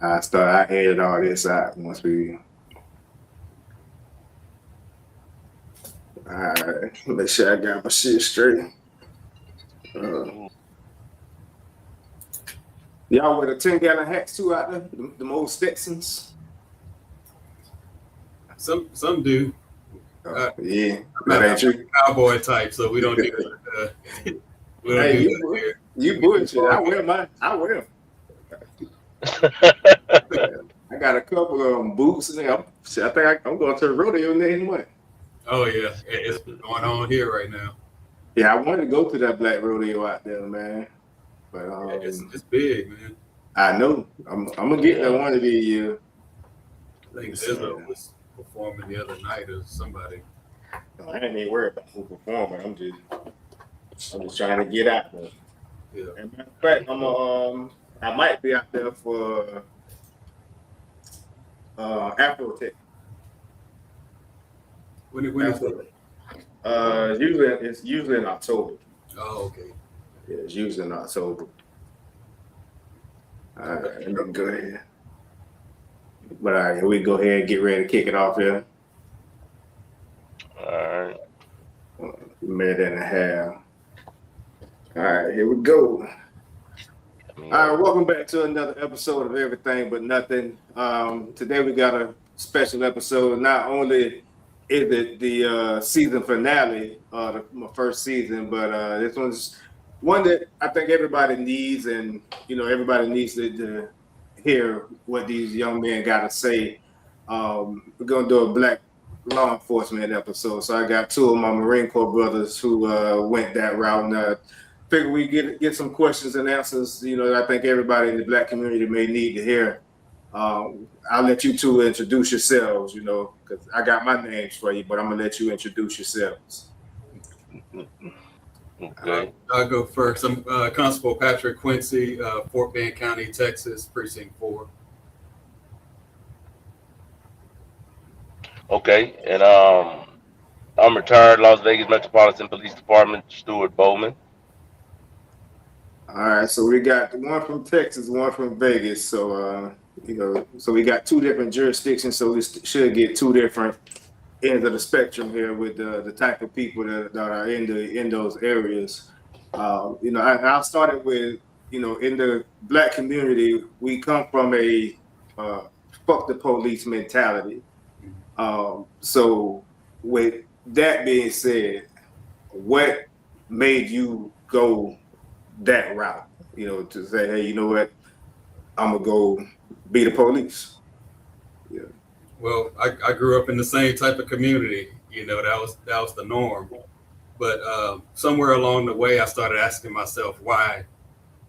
I edited all this out once we. All right, make sure I got my shit straight. Uh, y'all wear the 10-gallon hats too out there, the old Stetsons. Some do. Yeah, I'm that not ain't a true. cowboy type, so we don't do uh, we don't Hey, do that here. you bullshit. I wear mine. I wear them. I got a couple of boots. And I think I'm going to the rodeo next month. Oh yeah, it's going on here right now. Yeah, I wanted to go to that black rodeo out there, man. But Yeah, it's big, man. I know I'm gonna get there Yeah. one of these years. I think Just Lizzo was performing the other night or somebody. I ain't even worried about who performing. I'm just trying to get out there. Yeah. And matter of fact, I might be out there for Afro Tech. When is Afro. that? It's usually in October. Oh, okay. Yeah, it's usually in October. All right, let me go ahead. But all right, we go ahead and get ready to kick it off here. All right. A minute and a half. All right, here we go. All right, welcome back to another episode of Everything But Nothing. Today we got a special episode. Not only is it the season finale, my first season, but this one's one that I think everybody needs, and everybody needs to hear what these young men got to say. We're gonna do a black law enforcement episode, so I got two of my Marine Corps brothers who went that route, and figure we get some questions and answers. I think everybody in the black community may need to hear. I'll let you two introduce yourselves, because I got my names for you, but I'm gonna let you introduce yourselves. Okay. I'll go first. I'm Constable Patrick Quincy, Fort Bend County, Texas, Precinct 4. Okay. And I'm retired Las Vegas Metropolitan Police Department, Stuart Bowman. All right, so we got one from Texas, one from Vegas. So so we got two different jurisdictions. So we should get two different ends of the spectrum here with the type of people that are in those areas. I started with in the black community, we come from a fuck the police mentality. So with that being said, what made you go that route? To say, hey, you know what, I'm gonna go be the police. Yeah. Well, I grew up in the same type of community. That was the norm. But somewhere along the way, I started asking myself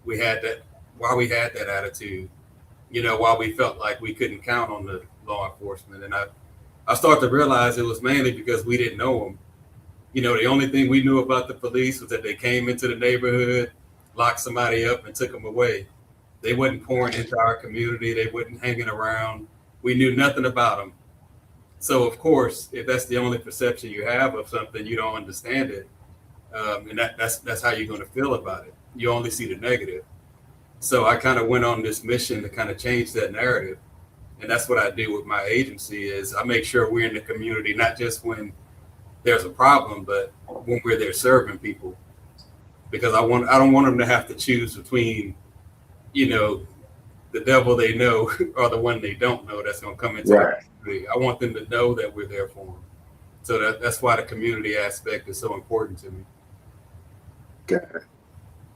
we had that, why we had that attitude. Why we felt like we couldn't count on the law enforcement, and I started to realize it was mainly because we didn't know them. The only thing we knew about the police was that they came into the neighborhood, locked somebody up, and took them away. They wasn't pouring into our community. They wasn't hanging around. We knew nothing about them. So, of course, if that's the only perception you have of something, you don't understand it. And that's how you're going to feel about it. You only see the negative. So I kind of went on this mission to kind of change that narrative. And that's what I do with my agency is I make sure we're in the community, not just when there's a problem, but when we're there serving people. Because I don't want them to have to choose between, the devil they know or the one they don't know that's going to come into Right. the community. I want them to know that we're there for them. So that's why the community aspect is so important to me. Got it.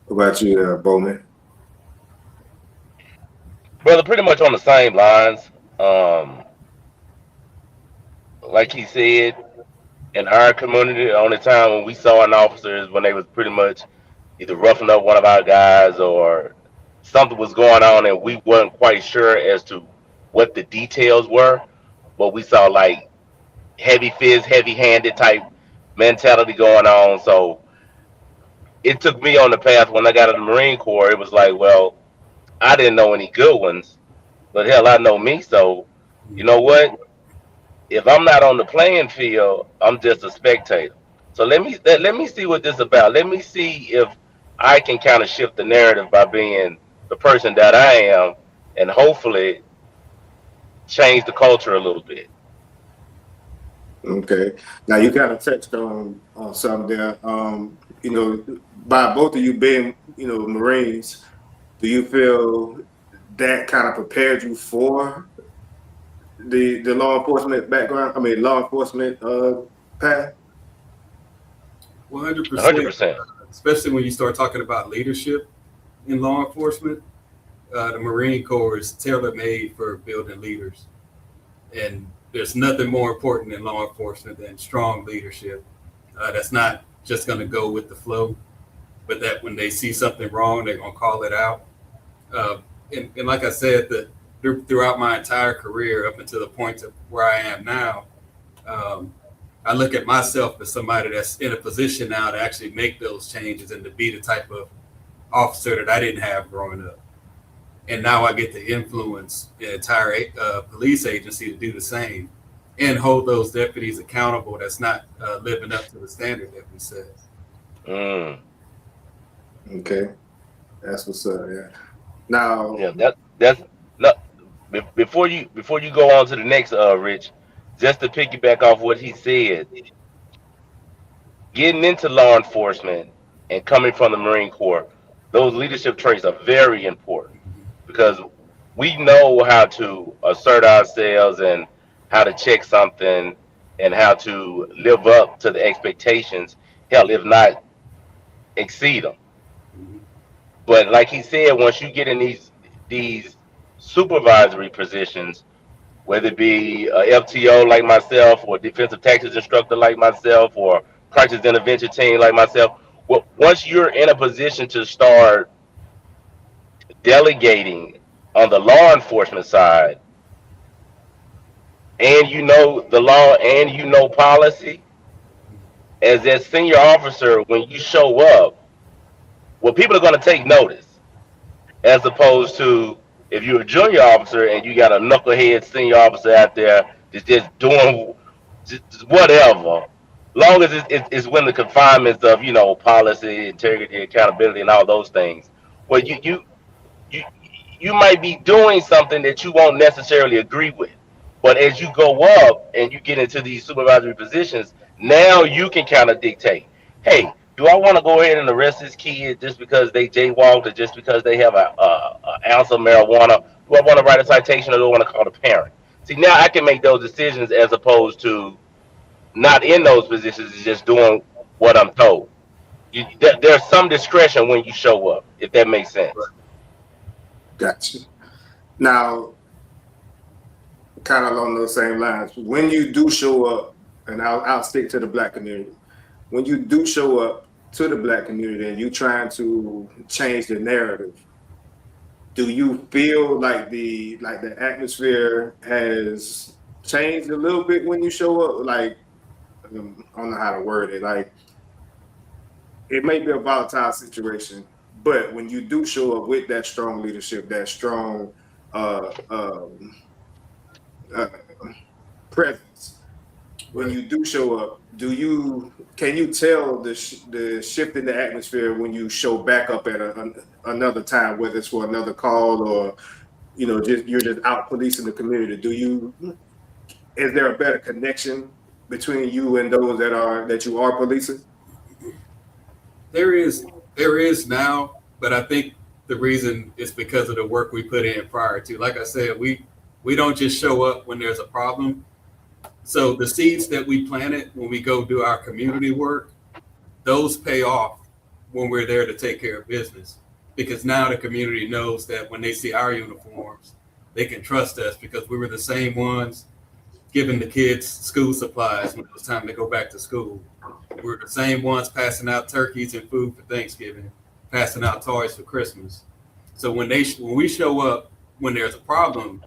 What about you, Bowman? Brother, pretty much on the same lines. Um, like he said, in our community, the only time when we saw an officer is when they was pretty much either roughing up one of our guys or something was going on and we weren't quite sure as to what the details were. But we saw like heavy fist, heavy handed type mentality going on. So it took me on the path when I got in the Marine Corps. It was like, well, I didn't know any good ones, but hell, I know me. So you know what? If I'm not on the playing field, I'm just a spectator. So let me see what this is about. Let me see if I can kind of shift the narrative by being the person that I am and hopefully change the culture a little bit. Okay. Now you kind of touched on something there. By both of you being, Marines, do you feel that kind of prepared you for the law enforcement background? I mean, law enforcement path. 100%, 100%. especially when you start talking about leadership in law enforcement. The Marine Corps is tailor-made for building leaders. And there's nothing more important in law enforcement than strong leadership. That's not just going to go with the flow, but that when they see something wrong, they're going to call it out. And like I said, throughout my entire career up until the point of where I am now, I look at myself as somebody that's in a position now to actually make those changes and to be the type of officer that I didn't have growing up. And now I get to influence the entire police agency to do the same and hold those deputies accountable that's not living up to the standard that we set. Okay, that's what's up. Yeah. Now. Yeah, that's no. Before you go on to the next, Rich, just to piggyback off what he said, getting into law enforcement and coming from the Marine Corps, those leadership traits are very important because we know how to assert ourselves and how to check something and how to live up to the expectations. Hell, if not exceed them. But like he said, once you get in these supervisory positions, whether it be a FTO like myself or defensive tactics instructor like myself or crisis intervention team like myself, well, once you're in a position to start delegating on the law enforcement side and you know the law and you know policy, as that senior officer, when you show up, well, people are going to take notice as opposed to if you're a junior officer and you got a knucklehead senior officer out there that's just doing just whatever, long as it's within the confinements of policy, integrity, accountability, and all those things. Well, you you might be doing something that you won't necessarily agree with, but as you go up and you get into these supervisory positions, now you can kind of dictate, hey, do I want to go ahead and arrest this kid just because they jaywalked or just because they have a ounce of marijuana? Do I want to write a citation or do I want to call the parent? See, now I can make those decisions as opposed to not in those positions, just doing what I'm told. There's some discretion when you show up, if that makes sense. Gotcha. Now, kind of along those same lines, when you do show up, and I'll stick to the Black community. When you do show up to the Black community and you're trying to change the narrative, do you feel like the atmosphere has changed a little bit when you show up? Like, I don't know how to word it. Like, it may be a volatile situation, but when you do show up with that strong leadership, that strong presence, when you do show up, can you tell the shift in the atmosphere when you show back up at another time, whether it's for another call or you're just out policing the community? Is there a better connection between you and those that you are policing? There is now, but I think the reason is because of the work we put in prior to. Like I said, we don't just show up when there's a problem. So the seeds that we planted when we go do our community work, those pay off when we're there to take care of business. Because now the community knows that when they see our uniforms, they can trust us because we were the same ones giving the kids school supplies when it was time to go back to school. We're the same ones passing out turkeys and food for Thanksgiving, passing out toys for Christmas. So when we show up, when there's a problem,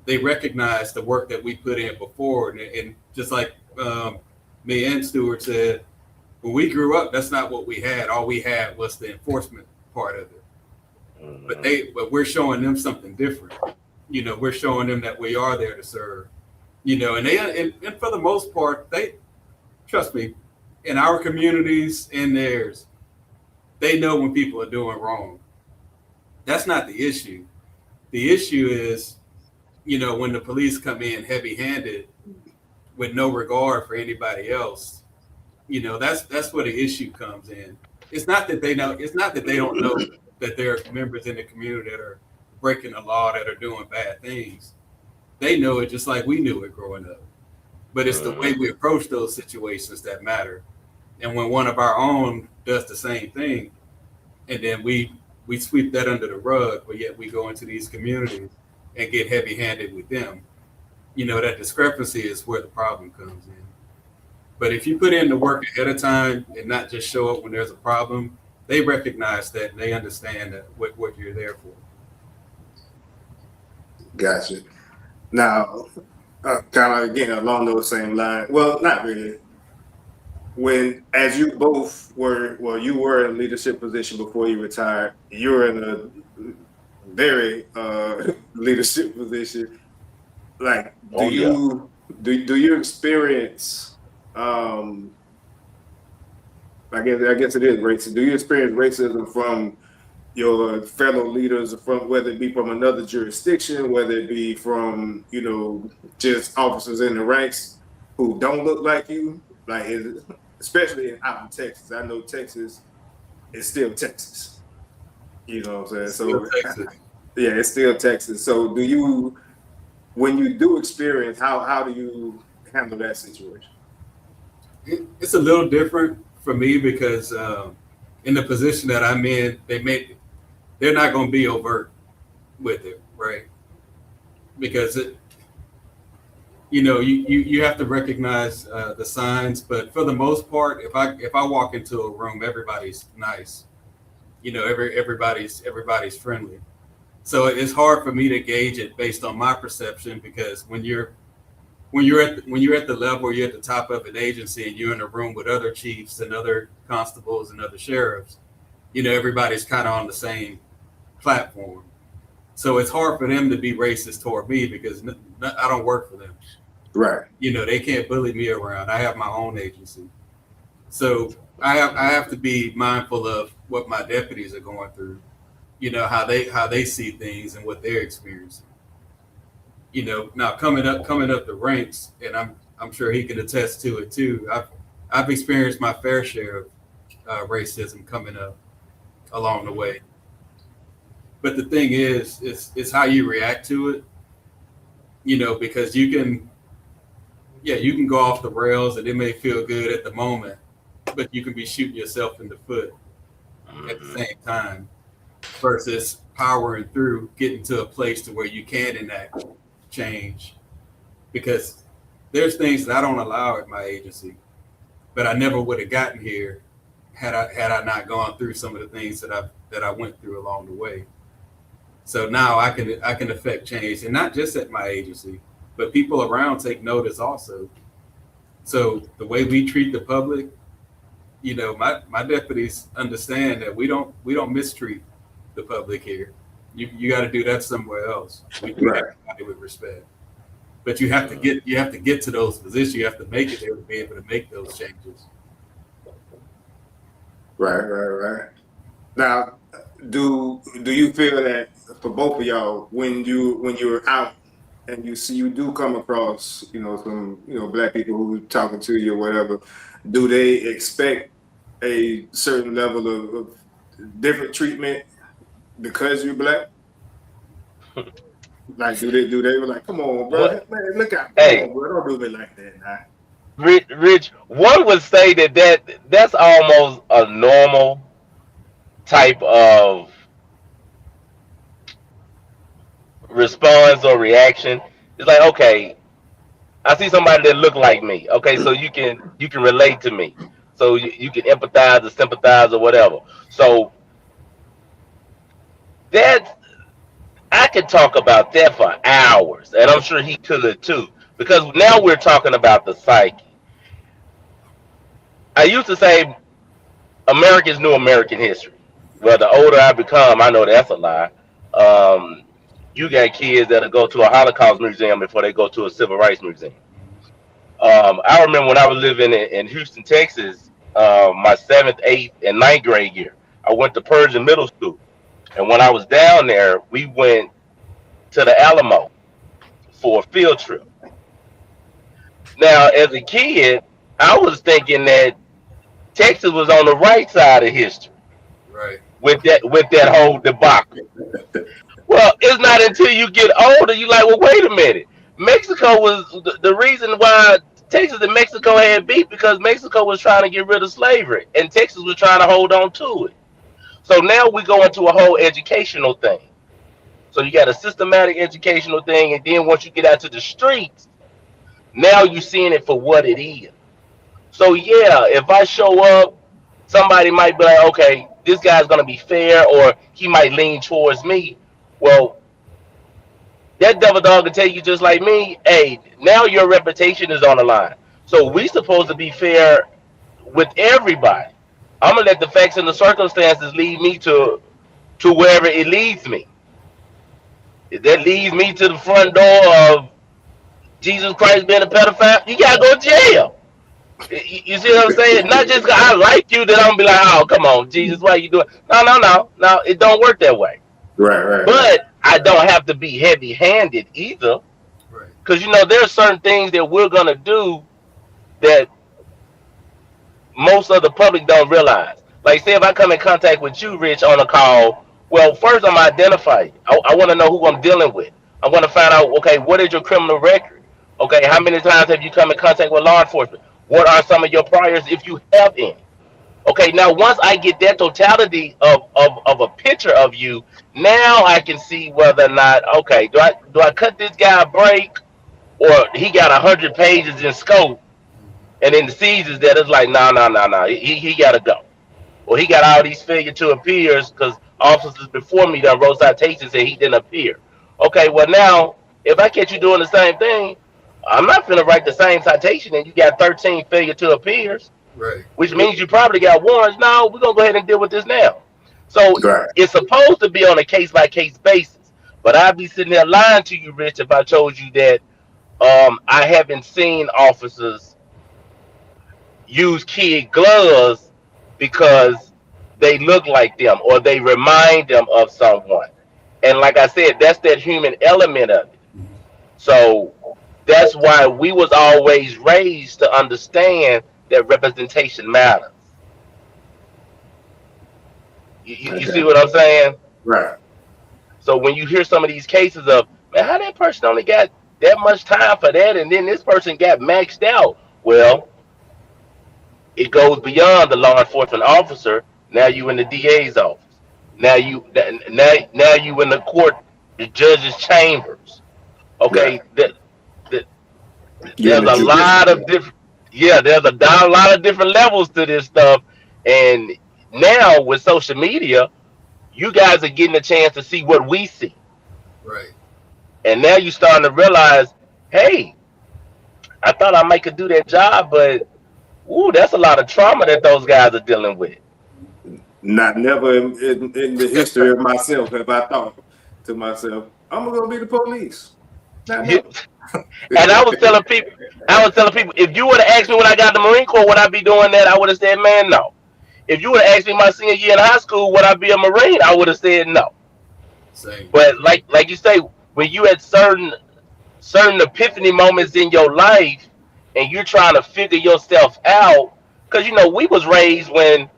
they recognize the work that we put in before. And just like me and Stuart said, when we grew up, that's not what we had. All we had was the enforcement part of it. But we're showing them something different. We're showing them that we are there to serve. And for the most part, they trust me, in our communities and theirs, they know when people are doing wrong. That's not the issue. The issue is, when the police come in heavy-handed with no regard for anybody else, that's where the issue comes in. It's not that they know. It's not that they don't know that there are members in the community that are breaking the law, that are doing bad things. They know it just like we knew it growing up. But it's the way we approach those situations that matter. And when one of our own does the same thing, and then we sweep that under the rug, but yet we go into these communities and get heavy-handed with them, that discrepancy is where the problem comes in. But if you put in the work ahead of time and not just show up when there's a problem, they recognize that and they understand that what you're there for. Gotcha. Now, kind of again along those same lines. Well, not really. As you both you were in a leadership position before you retired. You were in a very leadership position. Like, do you experience? I guess it is racism. Do you experience racism from your fellow leaders, from whether it be from another jurisdiction, whether it be from just officers in the ranks who don't look like you, especially out in Texas? I know Texas is still Texas. You know what I'm saying? Yeah, it's still Texas. So when you do experience, how do you handle that situation? It's a little different for me because in the position that I'm in, they're not going to be overt with it, right? Because you have to recognize the signs, but for the most part, if I walk into a room, everybody's nice, everybody's friendly. So it's hard for me to gauge it based on my perception, because when you're at the level where you're at the top of an agency and you're in a room with other chiefs and other constables and other sheriffs, everybody's kind of on the same platform. So it's hard for them to be racist toward me because I don't work for them. Right. They can't bully me around. I have my own agency. So I have to be mindful of what my deputies are going through, how they see things and what they're experiencing. Now coming up the ranks, and I'm sure he can attest to it too. I've experienced my fair share of racism coming up along the way. But the thing is, it's how you react to it. Because you can go off the rails and it may feel good at the moment, but you can be shooting yourself in the foot at the same time, versus powering through, getting to a place to where you can enact change. Because there's things that I don't allow at my agency, but I never would have gotten here had I not gone through some of the things that I went through along the way. So now I can affect change, and not just at my agency, but people around take notice also. So the way we treat the public, my deputies understand that we don't mistreat the public here. You got to do that somewhere else. We treat everybody with respect. But you have to get to those positions. You have to make it there to be able to make those changes. Right. Now, do you feel that for both of y'all, when you're out and you do come across some black people who are talking to you or whatever, do they expect a certain level of different treatment because you're black? Like, do they like, come on, bro, man, look out, come on, bro, don't do me like that, nah. Rich, one would say that's almost a normal type of response or reaction. It's like, okay, I see somebody that look like me. Okay, so you can relate to me, so you can empathize or sympathize or whatever. So that I could talk about that for hours, and I'm sure he could too, because now we're talking about the psyche. I used to say Americans knew American history. Well, the older I become, I know that's a lie. You got kids that'll go to a Holocaust museum before they go to a civil rights museum. I remember when I was living in Houston, Texas, my 7th, 8th, and 9th grade year, I went to Persian Middle School. And when I was down there, we went to the Alamo for a field trip. Now, as a kid, I was thinking that Texas was on the right side of history Right. with that whole debacle. Well, it's not until you get older you like, well, wait a minute. Mexico was the reason why Texas and Mexico had beef because Mexico was trying to get rid of slavery and Texas was trying to hold on to it. So now we go into a whole educational thing. So you got a systematic educational thing, and then once you get out to the streets, now you're seeing it for what it is. So yeah, if I show up, somebody might be like, okay, this guy's gonna be fair, or he might lean towards me. Well, that devil dog can tell you just like me, hey, now your reputation is on the line. So we supposed to be fair with everybody. I'm gonna let the facts and the circumstances lead me to wherever it leads me. If that leads me to the front door of Jesus Christ being a pedophile, you gotta go to jail. You see what I'm saying? Not just 'cause I like you that I'm gonna be like, oh, come on, Jesus, why you doing? No. It don't work that way. Right. But I don't have to be heavy-handed either, Right. because there are certain things that we're gonna do that most of the public don't realize. Like, say if I come in contact with you, Rich, on a call, well, first I'm identify you. I want to know who I'm dealing with. I want to find out, okay, what is your criminal record? Okay, how many times have you come in contact with law enforcement? What are some of your priors if you have any? Okay, now once I get that totality of a picture of you, now I can see whether or not, okay, do I cut this guy a break, or he got 100 pages in scope, and then the seasons that it's like, no, he got to go. Or he got all these failure to appears because officers before me done wrote citations and he didn't appear. Okay, well now, if I catch you doing the same thing, I'm not finna write the same citation and you got 13 failure to appears, Right. which means you probably got warrants. No, we're gonna go ahead and deal with this now. So Right. it's supposed to be on a case by case basis. But I'd be sitting there lying to you, Rich, if I told you that I haven't seen officers use kid gloves because they look like them or they remind them of someone. And like I said, that's that human element of it. So that's why we was always raised to understand that representation matters. You see Okay. what I'm saying? Right. So when you hear some of these cases of, man, how that person only got that much time for that and then this person got maxed out. Well, it goes beyond the law enforcement officer. Now you in the DA's office. Now you in the court, the judge's chambers. Right. Okay, that You're in there's the a lot judicial. of different. Yeah, there's a lot of different levels to this stuff, and now with social media, you guys are getting a chance to see what we see, Right. and now you starting to realize, hey, I thought I might could do that job, but ooh, that's a lot of trauma that those guys are dealing with. Not never in the history of myself have I thought to myself, I'm gonna be the police. Not You, never. and I was telling people, if you would have asked me when I got the Marine Corps, would I be doing that? I would have said, man, no. If you would have asked me my senior year in high school, would I be a Marine? I would have said no. Same. But like you say, when you had certain epiphany moments in your life, and you're trying to figure yourself out, because we was raised when,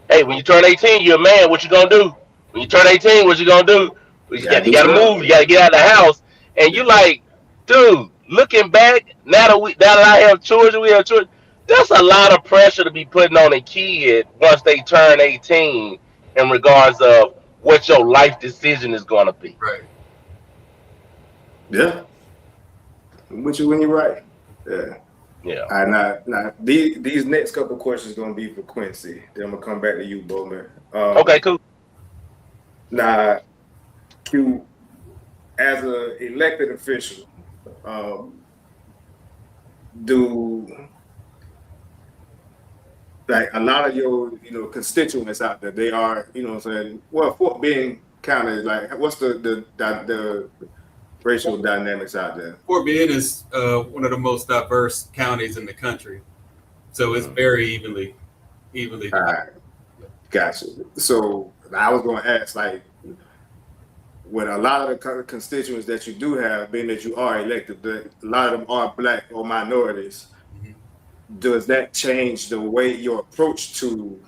hey, when you turn 18, you're a man. What you gonna do? When you turn 18, what you gonna do? You You gotta got you do got to something. move. You got to get out of the house. And you like, dude, looking back now that I have children, we have children. That's a lot of pressure to be putting on a kid once they turn 18 in regards of what your life decision is going to be. Right. Yeah. I'm with you when you're right. Yeah. Yeah. All right, now these next couple questions gonna be for Quincy. Then I'm gonna come back to you, Bowman. Okay, cool. Now, Q, as an elected official, do like a lot of your constituents out there, they are, what I'm saying, well, Fort Bend County, like what's the racial dynamics out there? Fort Bend is one of the most diverse counties in the country, so it's very evenly. All right, gotcha. So I was going to ask, like, with a lot of the constituents that you do have, being that you are elected, that a lot of them are Black or minorities. Mhm. Does that change the way your approach to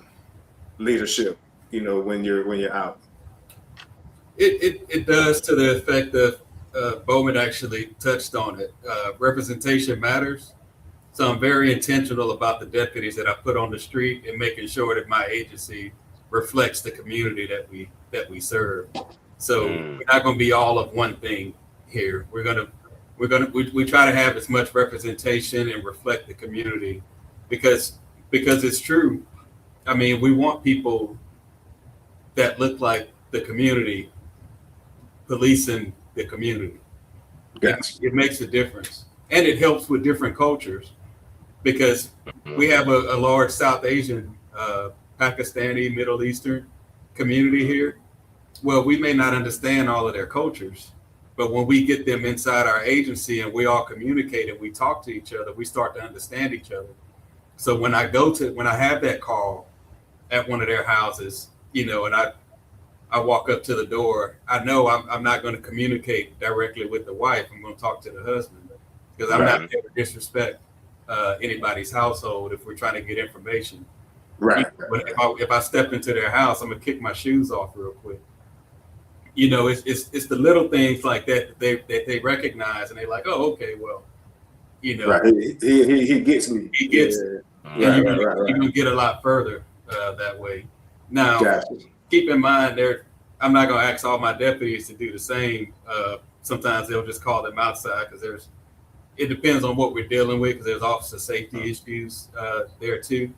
leadership? When you're out. It does, to the effect of Bowman actually touched on it. Representation matters. So I'm very intentional about the deputies that I put on the street and making sure that my agency reflects the community that we serve. So we're not going to be all of one thing here. We try to have as much representation and reflect the community because it's true. I mean, we want people that look like the community policing the community. Gotcha. It makes a difference, and it helps with different cultures because we have a large South Asian, Pakistani, Middle Eastern community here. Well, we may not understand all of their cultures, but when we get them inside our agency and we all communicate and we talk to each other, we start to understand each other. So when I have that call at one of their houses, and I walk up to the door, I know I'm not going to communicate directly with the wife. I'm going to talk to the husband because I'm not there to disrespect anybody's household if we're trying to get information. Right. But if I step into their house, I'm going to kick my shoes off real quick. It's the little things like that they recognize and they're like, oh, okay, well, Right. He gets me. He gets it. Yeah. And you can get a lot further that way. Now, Gotcha. keep in mind, I'm not going to ask all my deputies to do the same. Sometimes they'll just call them outside because it depends on what we're dealing with because there's officer safety issues there too.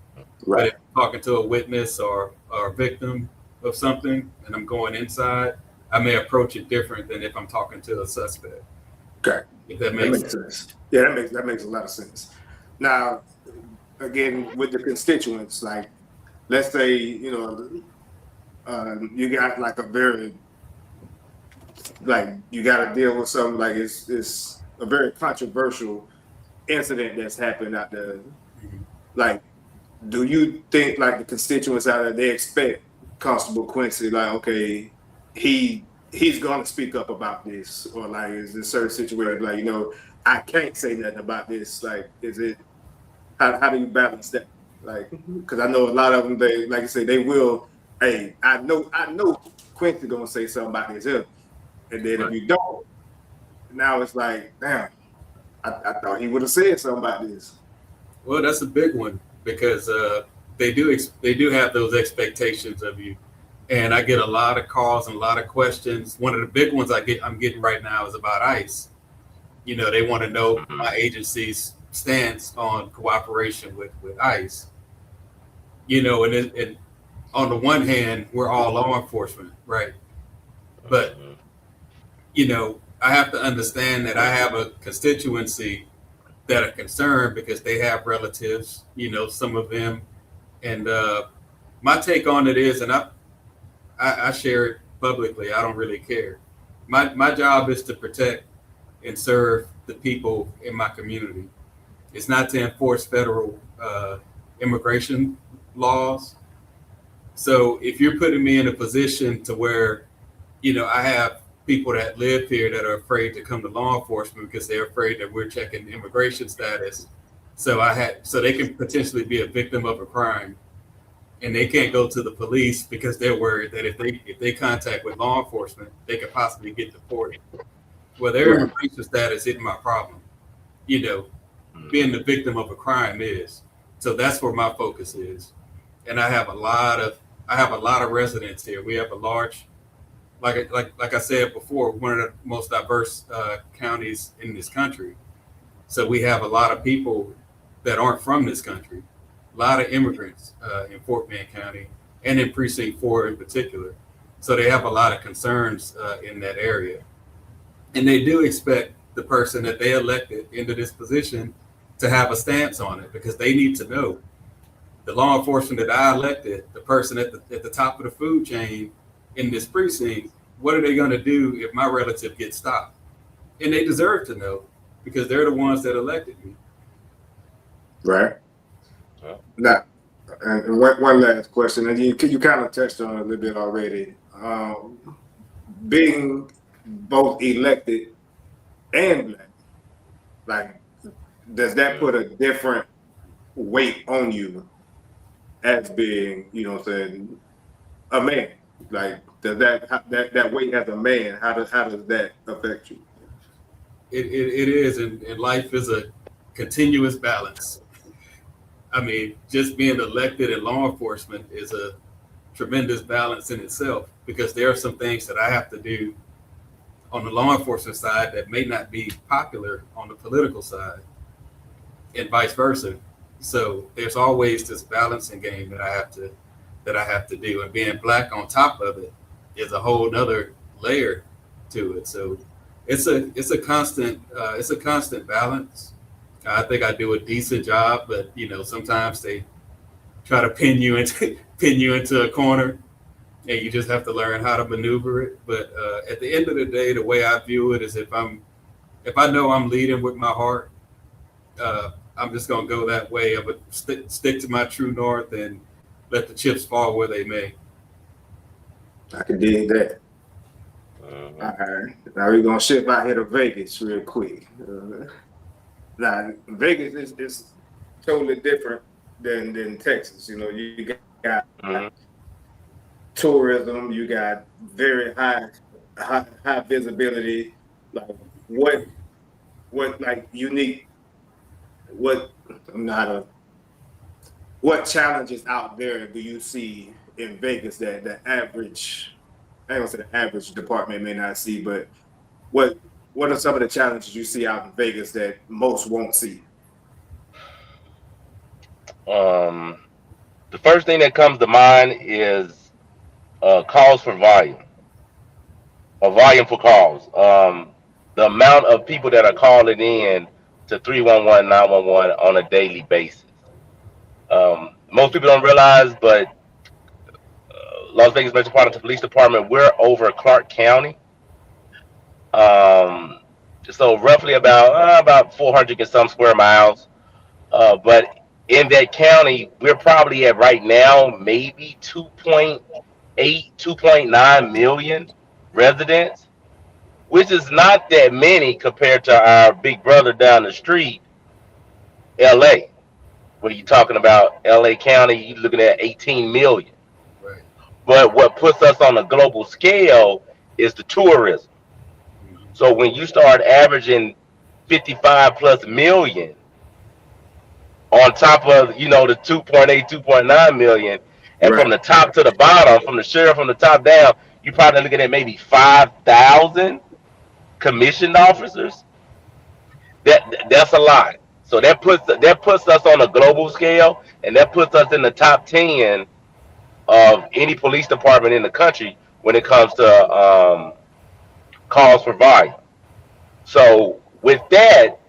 Right. But if I'm talking to a witness or a victim of something and I'm going inside, I may approach it different than if I'm talking to a suspect. Okay. If that makes sense. Yeah, that makes a lot of sense. Now, again, with the constituents, like, let's say, you got like a very, like, you got to deal with something like it's a very controversial incident that's happened out there. Mm-hmm. Like, do you think like the constituents out there, they expect Constable Quincy, like, okay, he's gonna speak up about this, or like is this certain situation like, I can't say nothing about this, like, is it how do you balance that? Like, because I know a lot of them, they, like I say, they will, hey, I know Quincy gonna say something about this here, and then if you don't, now it's like, damn, I thought he would have said something about this. Well, that's a big one because they do have those expectations of you. And I get a lot of calls and a lot of questions. One of the big ones I'm getting right now is about ICE. They want to know my agency's stance on cooperation with ICE. And on the one hand, we're all law enforcement, right? But, I have to understand that I have a constituency that are concerned because they have relatives, some of them. And my take on it is, and I share it publicly. I don't really care. My job is to protect and serve the people in my community. It's not to enforce federal immigration laws. So if you're putting me in a position to where, I have people that live here that are afraid to come to law enforcement because they're afraid that we're checking immigration status. So they can potentially be a victim of a crime. And they can't go to the police because they're worried that if they contact with law enforcement, they could possibly get deported. Well, their immigration status isn't my problem. Being the victim of a crime is. So that's where my focus is. And I have a lot of residents here. We have a large, like I said before, one of the most diverse counties in this country. So we have a lot of people that aren't from this country. A lot of immigrants in Fort Bend County and in Precinct 4 in particular. So they have a lot of concerns in that area. And they do expect the person that they elected into this position to have a stance on it because they need to know the law enforcement that I elected, the person at the top of the food chain in this precinct, what are they going to do if my relative gets stopped? And they deserve to know because they're the ones that elected me. Right. Now, and one last question, and you kind of touched on it a little bit already. being both elected and black, like, does that put a different weight on you as being, you know what I'm saying, a man? Like, does that weight as a man, how does that affect you? It is, and life is a continuous balance. I mean, just being elected in law enforcement is a tremendous balance in itself, because there are some things that I have to do on the law enforcement side that may not be popular on the political side, and vice versa. So there's always this balancing game that I have to do, and being black on top of it is a whole nother layer to it. So it's a constant balance. I think I do a decent job, but you know, sometimes they try to pin you into a corner, and you just have to learn how to maneuver it. But at the end of the day, the way I view it is, if I know I'm leading with my heart, I'm just gonna go that way. I'm gonna stick to my true north and let the chips fall where they may. I can dig that. All right, now we're gonna shift out here to Vegas real quick. Now, Vegas is totally different than Texas. You know, you got tourism, you got very high visibility. Like, what like unique, what challenges out there do you see in Vegas that the average, I don't say the average department may not see, but what are some of the challenges you see out in Vegas that most won't see? The first thing that comes to mind is calls for volume, or volume for calls. The amount of people that are calling in to 311, 911 on a daily basis. Most people don't realize, but Las Vegas Metropolitan Police Department, we're over Clark County. So roughly about 400 and some square miles. But in that county, we're probably at right now maybe 2.8, 2.9 million residents, which is not that many compared to our big brother down the street, LA. When you're talking about LA County, you're looking at 18 million. Right. But what puts us on a global scale is the tourism. So when you start averaging 55 plus million on top of, you know, the 2.8, 2.9 million, and Right. from the top to the bottom, from the sheriff from the top down, you're probably looking at maybe 5,000 commissioned officers. That's a lot. So that puts us on a global scale, and that puts us in the top 10 of any police department in the country when it comes to calls for volume. So with that,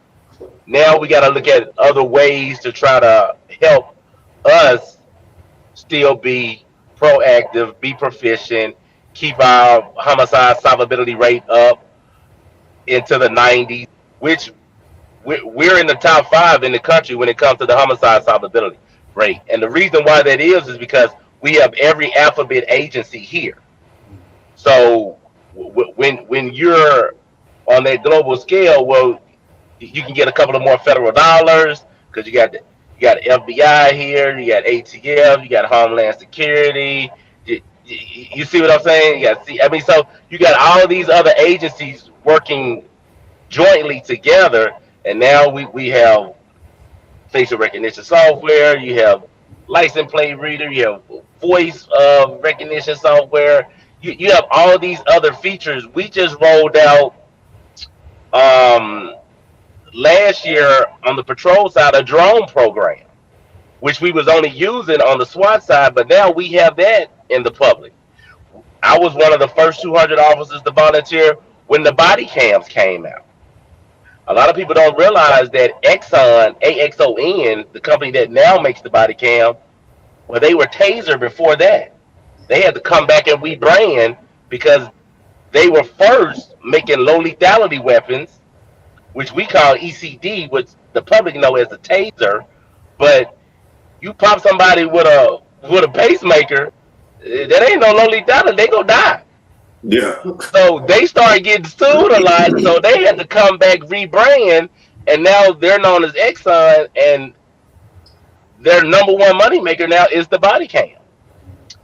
now we got to look at other ways to try to help us still be proactive, be proficient, keep our homicide solvability rate up into the 90s, which we're in the top 5 in the country when it comes to the homicide solvability rate. And the reason why that is because we have every alphabet agency here. So when you're on that global scale, well, you can get a couple of more federal dollars because you got FBI here, you got ATF, you got Homeland Security. You see what I'm saying? So you got all these other agencies working jointly together, and now we have facial recognition software, you have license plate reader, you have voice recognition software, you have all these other features. We just rolled out last year on the patrol side a drone program, which we was only using on the SWAT side, but now we have that in the public. I was one of the first 200 officers to volunteer when the body cams came out. A lot of people don't realize that Exxon, AXON, the company that now makes the body cam, well, they were Taser before that. They had to come back and rebrand because they were first making low lethality weapons, which we call ECD, which the public know as a Taser. But you pop somebody with a pacemaker, that ain't no low lethality. They gonna die. Yeah. So they started getting sued a lot. So they had to come back, rebrand, and now they're known as Exxon, and their number one moneymaker now is the body cam.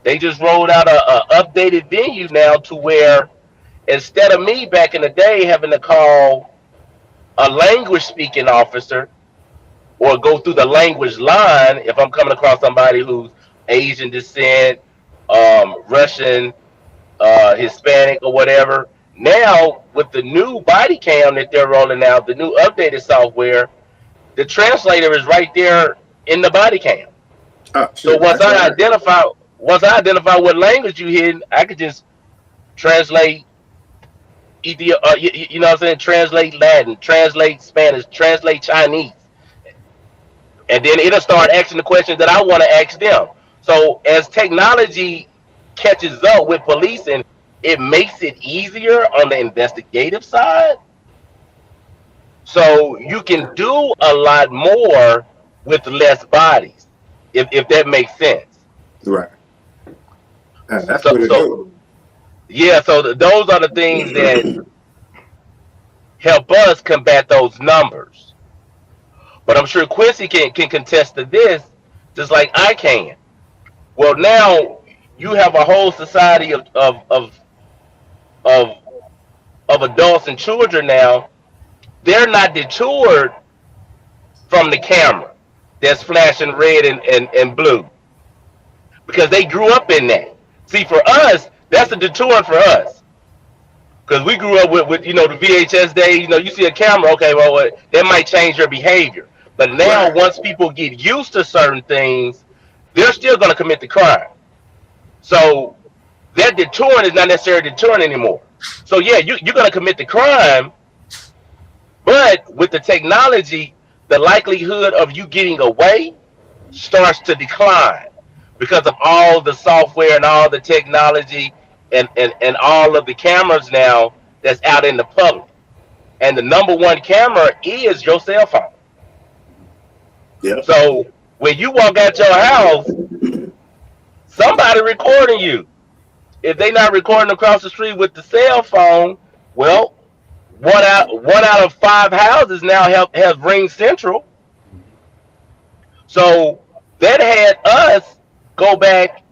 They just rolled out a updated venue now to where instead of me back in the day having to call a language speaking officer or go through the language line if I'm coming across somebody who's Asian descent, Russian, Hispanic, or whatever. Now, with the new body cam that they're rolling out, the new updated software, the translator is right there in the body cam. Oh, So shit, once I identify what language you hear, I could just translate. You know what I'm saying? Translate Latin, translate Spanish, translate Chinese, and then it'll start asking the questions that I want to ask them. So as technology catches up with policing, it makes it easier on the investigative side. So you can do a lot more with less bodies, if that makes sense. Right. That's So pretty dope. yeah, so those are the things that help us combat those numbers. But I'm sure Quincy can contest to this, just like I can. Well, now you have a whole society of of adults and children now. They're not detoured from the camera that's flashing red and blue because they grew up in that. See, for us, that's a deterrent for us because we grew up with the VHS days. You see a camera, okay, well, that might change your behavior. But now, Right. once people get used to certain things, they're still going to commit the crime. So that deterrent is not necessarily deterrent anymore. So yeah, you're going to commit the crime, but with the technology, the likelihood of you getting away starts to decline because of all the software and all the technology and all of the cameras now that's out in the public. And the number one camera is your cell phone. Yeah. So when you walk out your house, somebody recording you. If they not recording across the street with the cell phone, well, one out of five houses now have Ring Central. So that had us go back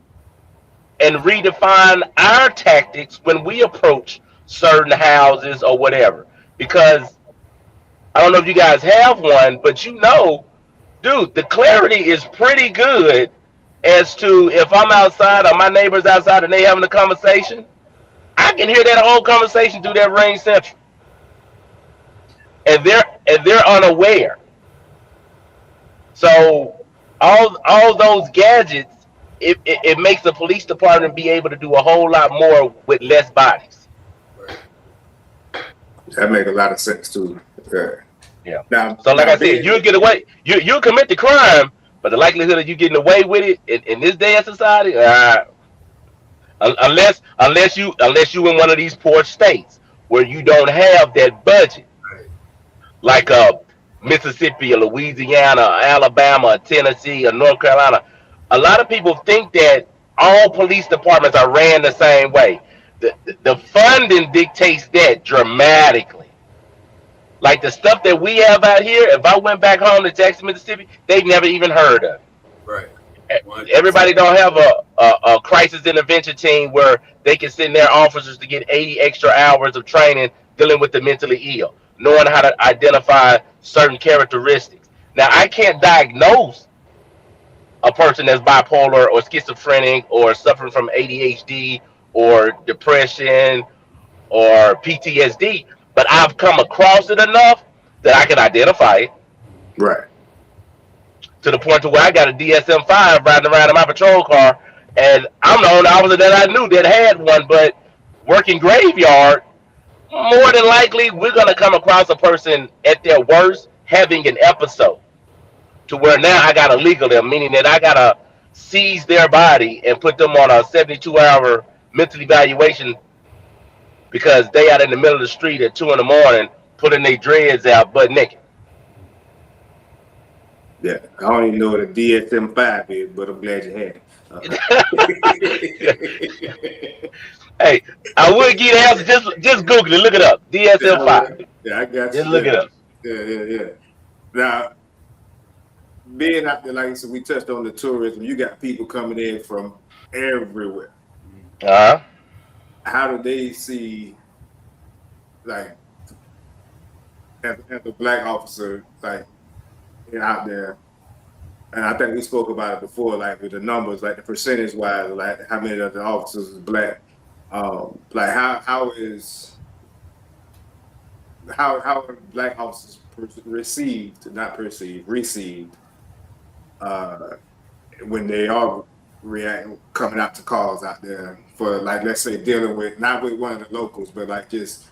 and redefine our tactics when we approach certain houses or whatever. Because I don't know if you guys have one, but dude, the clarity is pretty good as to if I'm outside or my neighbor's outside and they having a conversation, I can hear that whole conversation through that Ring Central. And they're unaware. So all those gadgets, it makes the police department be able to do a whole lot more with less bodies. That makes a lot of sense too. Yeah. Now, So like I said, you'll get away. You'll commit the crime, but the likelihood of you getting away with it in this day of society, unless you in one of these poor states where you don't have that budget, like Mississippi or Louisiana or Alabama or Tennessee or North Carolina. A lot of people think that all police departments are ran the same way. The funding dictates that dramatically. Like the stuff that we have out here, if I went back home to Jackson, Mississippi, they've never even heard of it. Right. Everybody don't have a crisis intervention team where they can send their officers to get 80 extra hours of training dealing with the mentally ill, knowing how to identify certain characteristics. Now, I can't diagnose a person that's bipolar or schizophrenic or suffering from ADHD or depression or PTSD, but I've come across it enough that I can identify it. right. To the point to where I got a DSM-5 riding around in my patrol car, and I'm the only officer that I knew that had one. But working graveyard, more than likely, we're gonna come across a person at their worst having an episode, to where now I gotta legal them, meaning that I gotta seize their body and put them on a 72-hour mental evaluation because they out in the middle of the street at 2 in the morning putting their dreads out butt naked. Yeah. I don't even know what a DSM-5 is, but I'm glad you had it. Hey, I would give you the answer. Just Google it. Look it up. Yeah, DSL 5. yeah, I got Just you. look it Yeah, up. yeah. Now, being out there, like I said, we touched on the tourism. You got people coming in from everywhere. Uh huh. How do they see, like, as a black officer, like, out there? And I think we spoke about it before, like with the numbers, like the percentage wise, like how many of the officers is black. Like how are black officers received, not perceived, received, uh, when they are reacting, coming out to calls out there for, like, let's say dealing with, not with one of the locals, but like just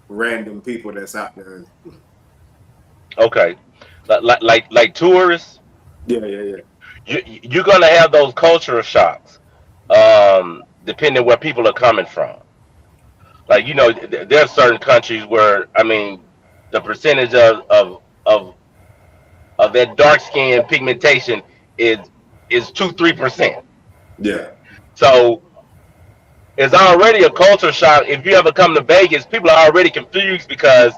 random people that's out there. Okay. Like tourists, Yeah. you're gonna have those cultural shocks, depending where people are coming from. Like there are certain countries where I mean, the percentage of that dark skin pigmentation is 2-3%. Yeah. So it's already a culture shock. If you ever come to Vegas, people are already confused because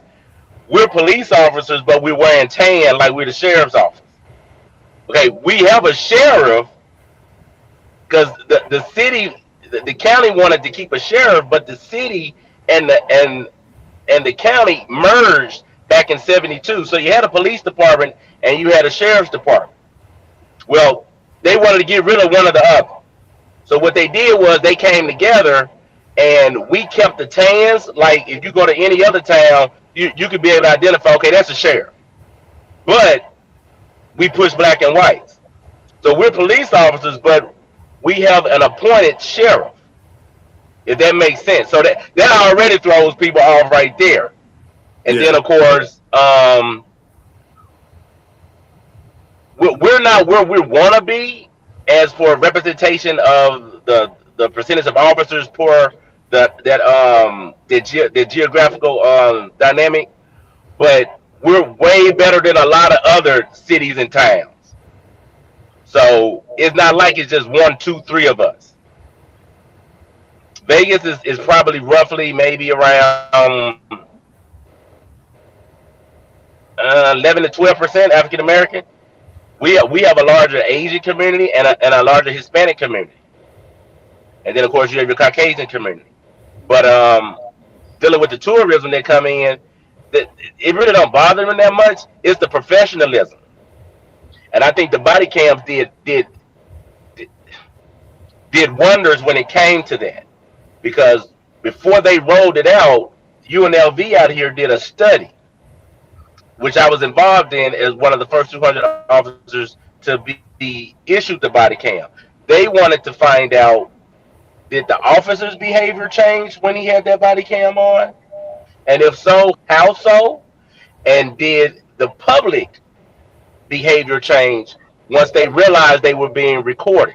we're police officers, but we're wearing tan like we're the sheriff's office. Okay, we have a sheriff because the city, the county wanted to keep a sheriff, but the city and the county merged back in '72. So you had a police department and you had a sheriff's department. Well, they wanted to get rid of one or the other. So what they did was they came together and we kept the tans. Like if you go to any other town, you could be able to identify, okay, that's a sheriff. But we push black and whites. So we're police officers, but we have an appointed sheriff, if that makes sense. So that already throws people off right there. And then Yeah. of course, we're not where we want to be as for representation of the percentage of officers per the geographical dynamic, but we're way better than a lot of other cities and towns. So it's not like it's just one, two, three of us. Vegas is probably roughly maybe around 11 to 12% African American. We have a larger Asian community and a larger Hispanic community, and then of course you have your Caucasian community. But dealing with the tourism that come in, that it really don't bother them that much. It's the professionalism, and I think the body cams did wonders when it came to that because before they rolled it out, UNLV out here did a study which I was involved in as one of the first 200 officers to be issued the body cam. They wanted to find out, did the officer's behavior change when he had that body cam on? And if so, how so? And did the public behavior change once they realized they were being recorded?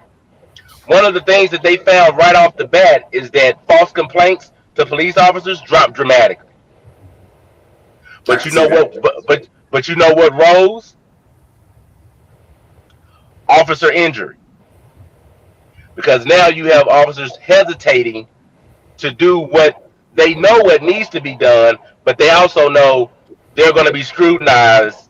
One of the things that they found right off the bat is that false complaints to police officers dropped dramatically. I But can you see know that. what? But you know what rose? Officer injury, because now you have officers hesitating to do what they know what needs to be done, but they also know they're going to be scrutinized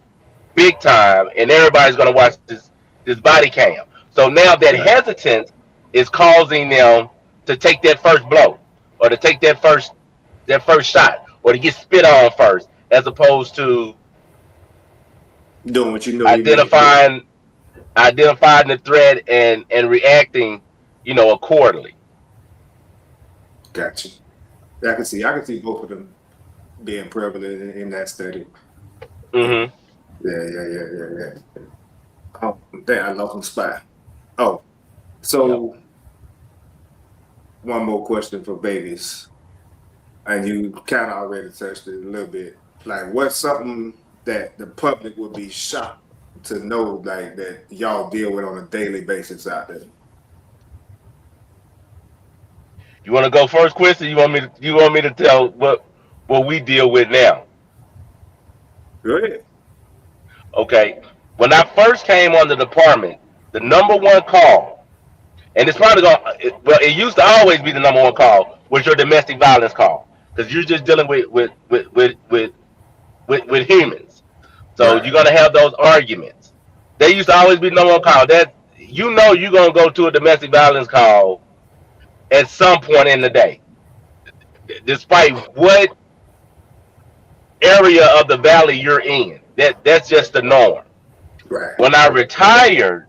big time, and everybody's going to watch this body cam. So now that Right. hesitance is causing them to take that first blow, or to take that first shot, or to get spit on first, as opposed to Doing what you know you need to do. identifying identifying the threat and reacting, accordingly. Gotcha. I can see both of them being prevalent in that study. Hmm. Yeah. Oh, damn, I lost my spot. Oh, Yep. so one more question for Vegas, and you kind of already touched it a little bit. Like, what's something that the public would be shocked to know, like, that y'all deal with on a daily basis out there? You want to go first, Quincy? You want me to tell what we deal with now? Go ahead. Okay. When I first came on the department, the number one call, and it's probably going, well, it used to always be the number one call, was your domestic violence call, because you're just dealing with humans. So Right. you're gonna have those arguments. There used to always be no one call. That you're gonna go to a domestic violence call at some point in the day, despite what area of the valley you're in. That's just the norm. Right. When I retired,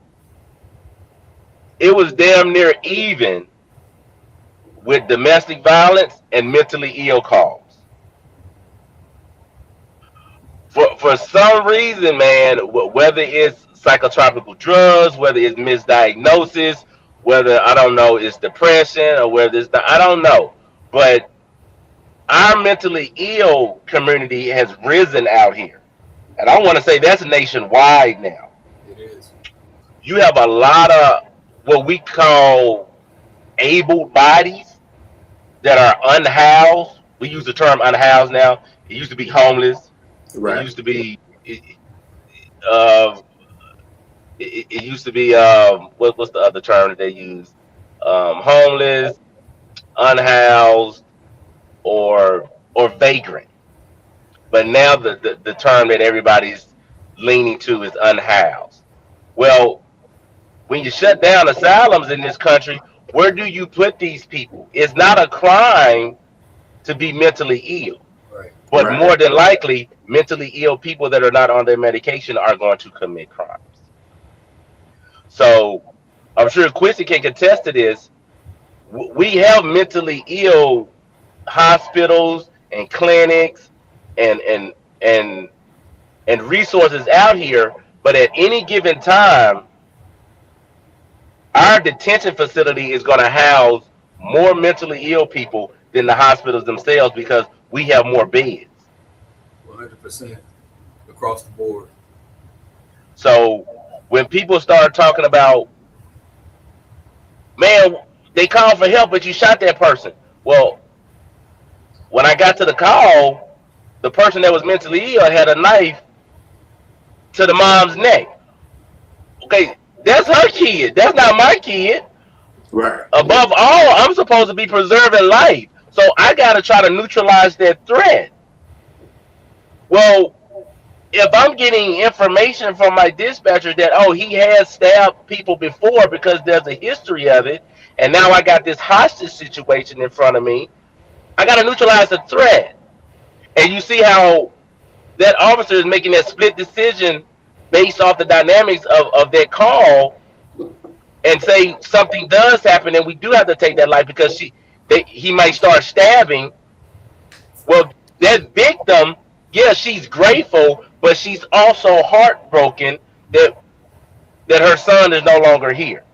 it was damn near even with domestic violence and mentally ill calls. For some reason, man, whether it's psychotropical drugs, whether it's misdiagnosis, whether I don't know, it's depression or whether I don't know, but our mentally ill community has risen out here, and I want to say that's nationwide now. It is. You have a lot of what we call able bodies that are unhoused. We use the term unhoused now. It used to be homeless. It Right. used to be uh, it used to be what's the other term that they use? Homeless, unhoused, or vagrant. But now the term that everybody's leaning to is unhoused. Well, when you shut down asylums in this country, where do you put these people? It's not a crime to be mentally ill, Right. but Right. more than likely, mentally ill people that are not on their medication are going to commit crimes. So I'm sure Quincy can contest to this. We have mentally ill hospitals and clinics and and and and resources out here, but at any given time, our detention facility is going to house more mentally ill people than the hospitals themselves because we have more beds. 100% across the board. So when people start talking about, man, they called for help, but you shot that person. Well, when I got to the call, the person that was mentally ill had a knife to the mom's neck. Okay, that's her kid. That's not my kid. Right. Above all, I'm supposed to be preserving life. So I got to try to neutralize that threat. Well, if I'm getting information from my dispatcher that, oh, he has stabbed people before because there's a history of it, and now I got this hostage situation in front of me, I got to neutralize the threat. And you see how that officer is making that split decision based off the dynamics of that call, and say something does happen and we do have to take that life because he might start stabbing. Well, that victim, yeah, she's grateful, but she's also heartbroken that her son is no longer here.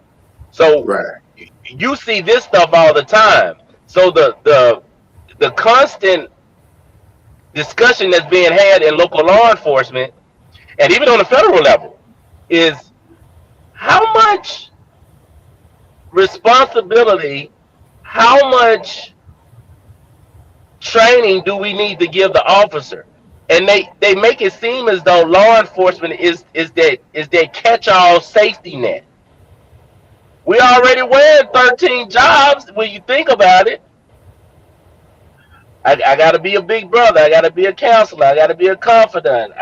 So Right. you see this stuff all the time. So the constant discussion that's being had in local law enforcement and even on the federal level is how much responsibility, how much training do we need to give the officer? And they make it seem as though law enforcement is that catch-all safety net. We already wear 13 jobs when you think about it. I got to be a big brother. I got to be a counselor. I got to be a confidant.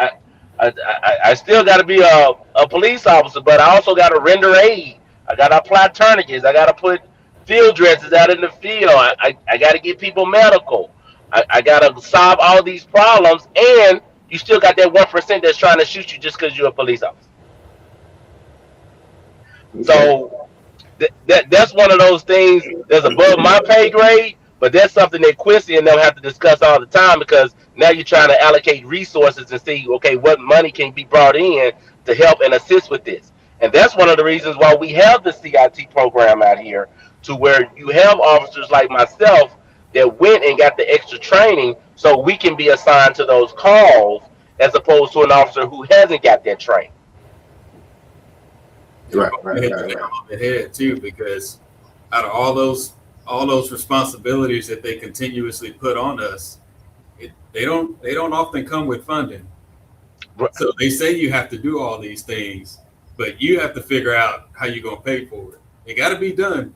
I still got to be a police officer, but I also got to render aid. I got to apply tourniquets. I got to put field dresses out in the field. I got to get people medical. I got to solve all these problems, and you still got that 1% that's trying to shoot you just because you're a police officer. Okay. So that's one of those things that's above my pay grade, but that's something that Quincy and them have to discuss all the time because now you're trying to allocate resources and see, okay, what money can be brought in to help and assist with this. And that's one of the reasons why we have the CIT program out here, to where you have officers like myself that went and got the extra training so we can be assigned to those calls as opposed to an officer who hasn't got that training. Right. You Right. hit Right. the nail Right. on the head too, because out of all those responsibilities that they continuously put on us, they don't often come with funding. So they say you have to do all these things, but you have to figure out how you're gonna pay for it. It got to be done.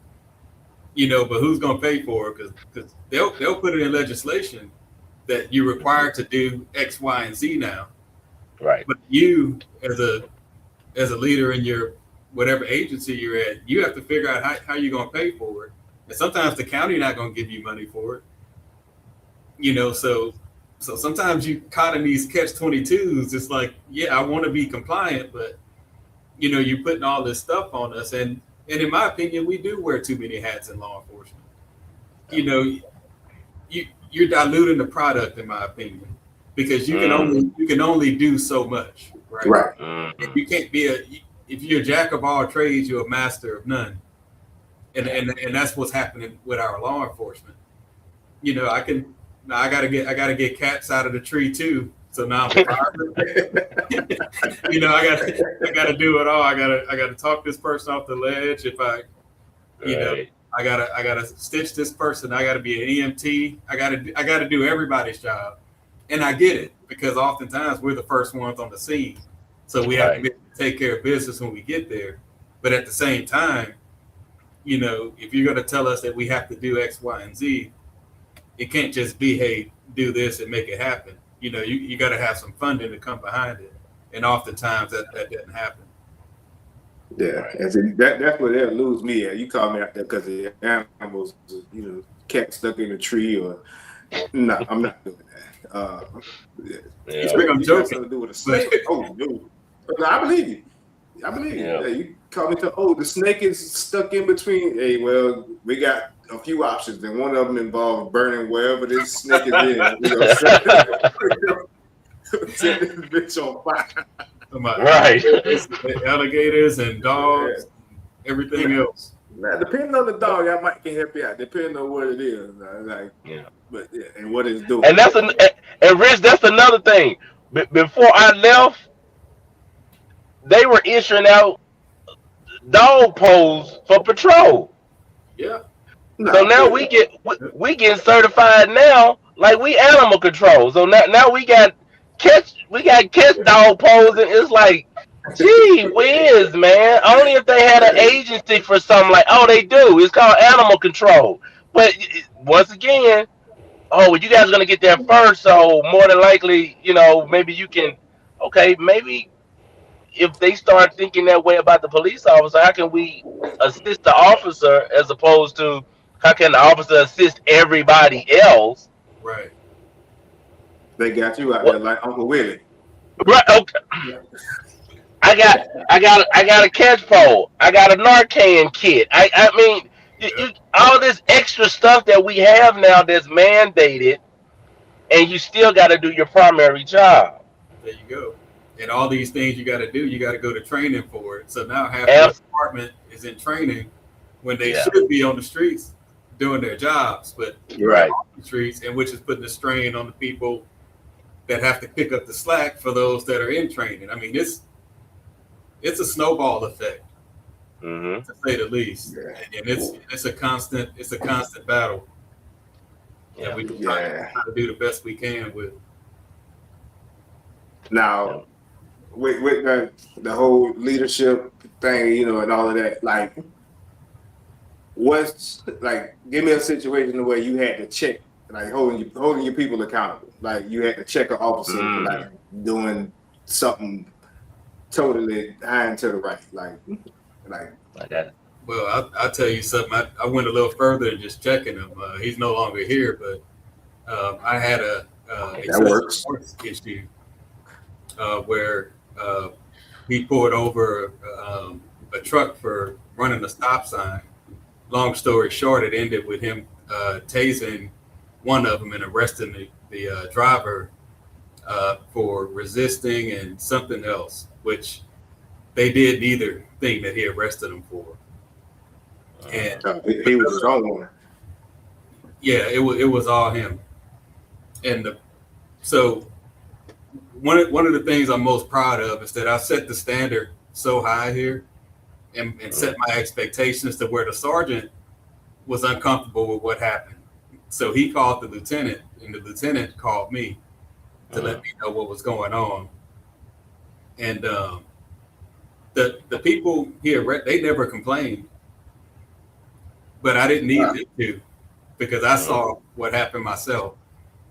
but who's going to pay for it? Because they'll put it in legislation that you're required to do X, Y, and Z now. Right. But you, as a leader in your whatever agency you're at, you have to figure out how you're going to pay for it. And sometimes the county not going to give you money for it. So sometimes you caught in these catch-22s. It's like, yeah, I want to be compliant, but you're putting all this stuff on us, and in my opinion, we do wear too many hats in law enforcement. You're diluting the product, in my opinion, because you can only do so much, right? Right. Mm-hmm. You can't be if you're a jack of all trades, you're a master of none, and that's what's happening with our law enforcement. I gotta get cats out of the tree too. So now I'm I gotta do it all. I gotta talk this person off the ledge. If I gotta stitch this person. I gotta be an EMT. I gotta do everybody's job, and I get it because oftentimes we're the first ones on the scene, so we have to take care of business when we get there. But at the same time, if you're gonna tell us that we have to do X, Y, and Z, it can't just be, hey, do this and make it happen. You got to have some funding to come behind it, and oftentimes that doesn't happen. Yeah, and so that's where they'll lose me at. You call me out there because the animals, cat stuck in a tree, or no, I'm not doing that. I'm joking. Something to do with a snake. Oh no, I believe you. Yeah, you call me to the snake is stuck in between. Hey, well, we got a few options, and one of them involves burning wherever this snake is in. Set this bitch on fire. Right. Alligators and dogs, everything else. Now, depending on the dog, I might can help you out. Depending on what it is, and what it's doing. And and Rich, that's another thing. Before I left, they were issuing out dog poles for patrol. Yeah. So now we get certified now, like we animal control. So now we got catch dog poles, and it's like, gee whiz, man. Only if they had an agency for something like, they do. It's called animal control. But once again, you guys are gonna get there first, so more than likely, maybe you can. Okay, maybe if they start thinking that way about the police officer, how can we assist the officer as opposed to how can the officer assist everybody else? Right. They got you out there like Uncle Willie. Right. Okay. I got a catch pole. I got a Narcan kit. I mean, all this extra stuff that we have now that's mandated, and you still got to do your primary job. There you go. And all these things you got to do, you got to go to training for it. So now half the department is in training when they should be on the streets doing their jobs, but right on the streets, and which is putting the strain on the people that have to pick up the slack for those that are in training. I mean, it's a snowball effect, to say the least, and it's a constant battle. And we try to do the best we can with. Now, with the whole leadership thing, and all of that, like, give me a situation where you had to check, like holding your people accountable. Like you had to check an officer for like doing something totally high to the right. Like I got it. Well, I'll tell you something. I went a little further than just checking him. He's no longer here, but I had a sports issue where he pulled over a truck for running a stop sign. Long story short, it ended with him tasing one of them and arresting the driver for resisting and something else, which they did neither thing that he arrested him for. And he was his own one. Yeah, it was all him. And so one of the things I'm most proud of is that I set the standard so high here and set my expectations to where the sergeant was uncomfortable with what happened. So he called the lieutenant, and the lieutenant called me to let me know what was going on. And the people here, they never complained. but I didn't need them to because I saw what happened myself.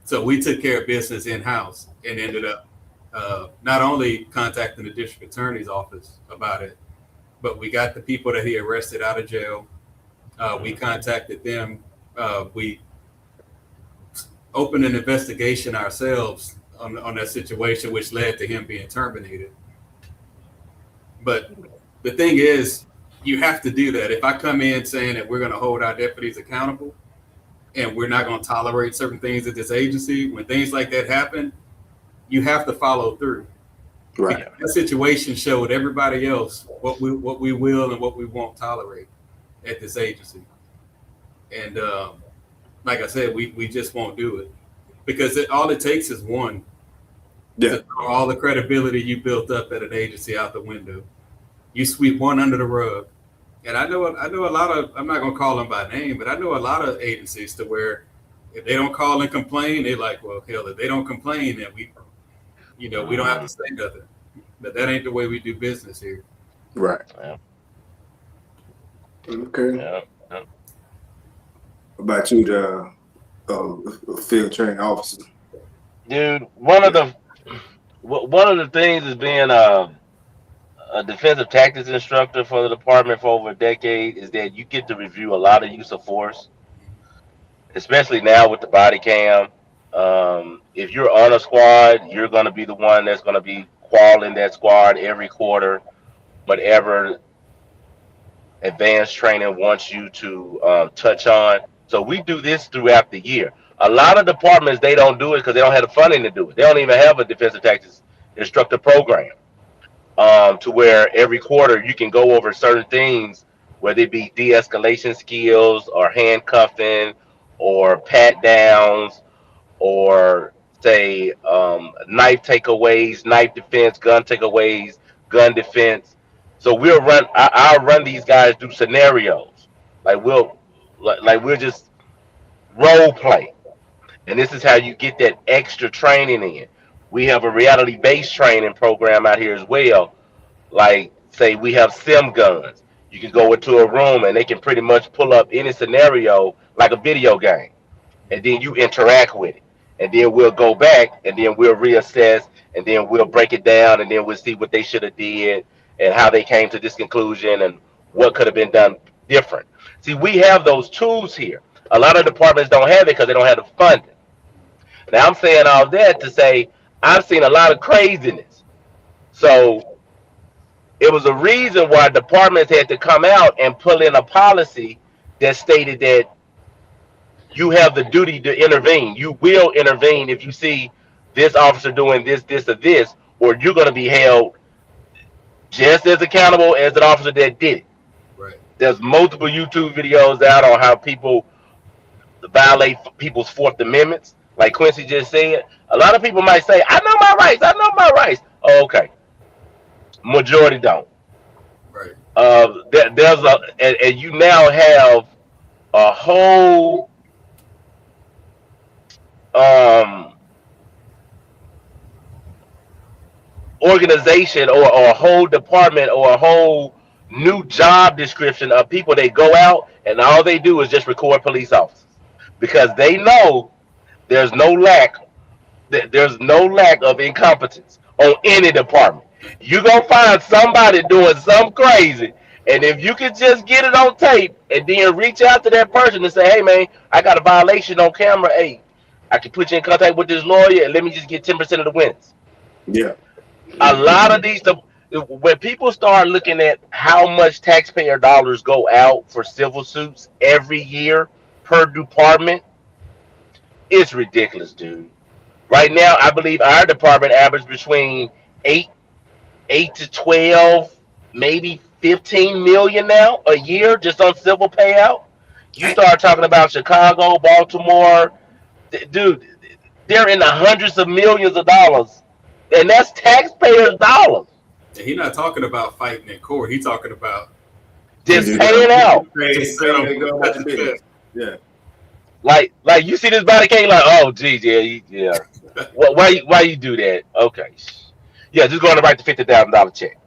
So we took care of business in-house and ended up not only contacting the district attorney's office about it, but we got the people that he arrested out of jail. We contacted them. We opened an investigation ourselves on that situation, which led to him being terminated. But the thing is, you have to do that. If I come in saying that we're going to hold our deputies accountable and we're not going to tolerate certain things at this agency, when things like that happen, you have to follow through. Right. Because that situation showed everybody else what we will and what we won't tolerate at this agency. And like I said, we just won't do it because all it takes is one. Yeah. To throw all the credibility you built up at an agency out the window. You sweep one under the rug. And I know a lot of, I'm not going to call them by name, but I know a lot of agencies to where if they don't call and complain, they're like, well, hell, if they don't complain, then we don't have to say nothing. But that ain't the way we do business here. Right. Yeah. Okay. Yeah. What about you, the field training officer? Dude, one of the things is being a defensive tactics instructor for the department for over a decade is that you get to review a lot of use of force, especially now with the body cam. If you're on a squad, you're going to be the one that's going to be qualling that squad every quarter, whatever advanced training wants you to touch on. So we do this throughout the year. A lot of departments, they don't do it because they don't have the funding to do it. They don't even have a defensive tactics instructor program to where every quarter you can go over certain things, whether it be de-escalation skills or handcuffing or pat downs or say knife takeaways, knife defense, gun takeaways, gun defense. So I'll run these guys through scenarios. We'll just role play. And this is how you get that extra training in. We have a reality-based training program out here as well. Like, say we have sim guns. You can go into a room and they can pretty much pull up any scenario like a video game. And then you interact with it. And then we'll go back and then we'll reassess and then we'll break it down and then we'll see what they should have did and how they came to this conclusion and what could have been done different. See, we have those tools here. A lot of departments don't have it because they don't have the funding. Now, I'm saying all that to say I've seen a lot of craziness. So it was a reason why departments had to come out and pull in a policy that stated that you have the duty to intervene. You will intervene if you see this officer doing this, this, or this, or you're going to be held just as accountable as an officer that did it. Right. There's multiple YouTube videos out on how people violate people's Fourth Amendments. Like Quincy just said, a lot of people might say, I know my rights. I know my rights. Oh, okay. Majority don't. Right. And you now have a whole organization or a whole department or a whole new job description of people that go out and all they do is just record police officers because they know there's no lack of incompetence on any department. You're gonna find somebody doing something crazy, and if you can just get it on tape and then reach out to that person and say, hey man, I got a violation on camera, hey, I can put you in contact with this lawyer and let me just get 10% of the wins. Yeah. A lot of these, when people start looking at how much taxpayer dollars go out for civil suits every year per department, it's ridiculous, dude. Right now, I believe our department averages between 8 to 12, maybe 15 million now a year just on civil payout. You start talking about Chicago, Baltimore, dude, they're in the hundreds of millions of dollars, and that's taxpayers' dollars. And he's not talking about fighting in court. He's talking about just paying out. Yeah. Like you see this body came like, oh geez, yeah. Why you do that? Okay, yeah, just going to write the $50,000 check.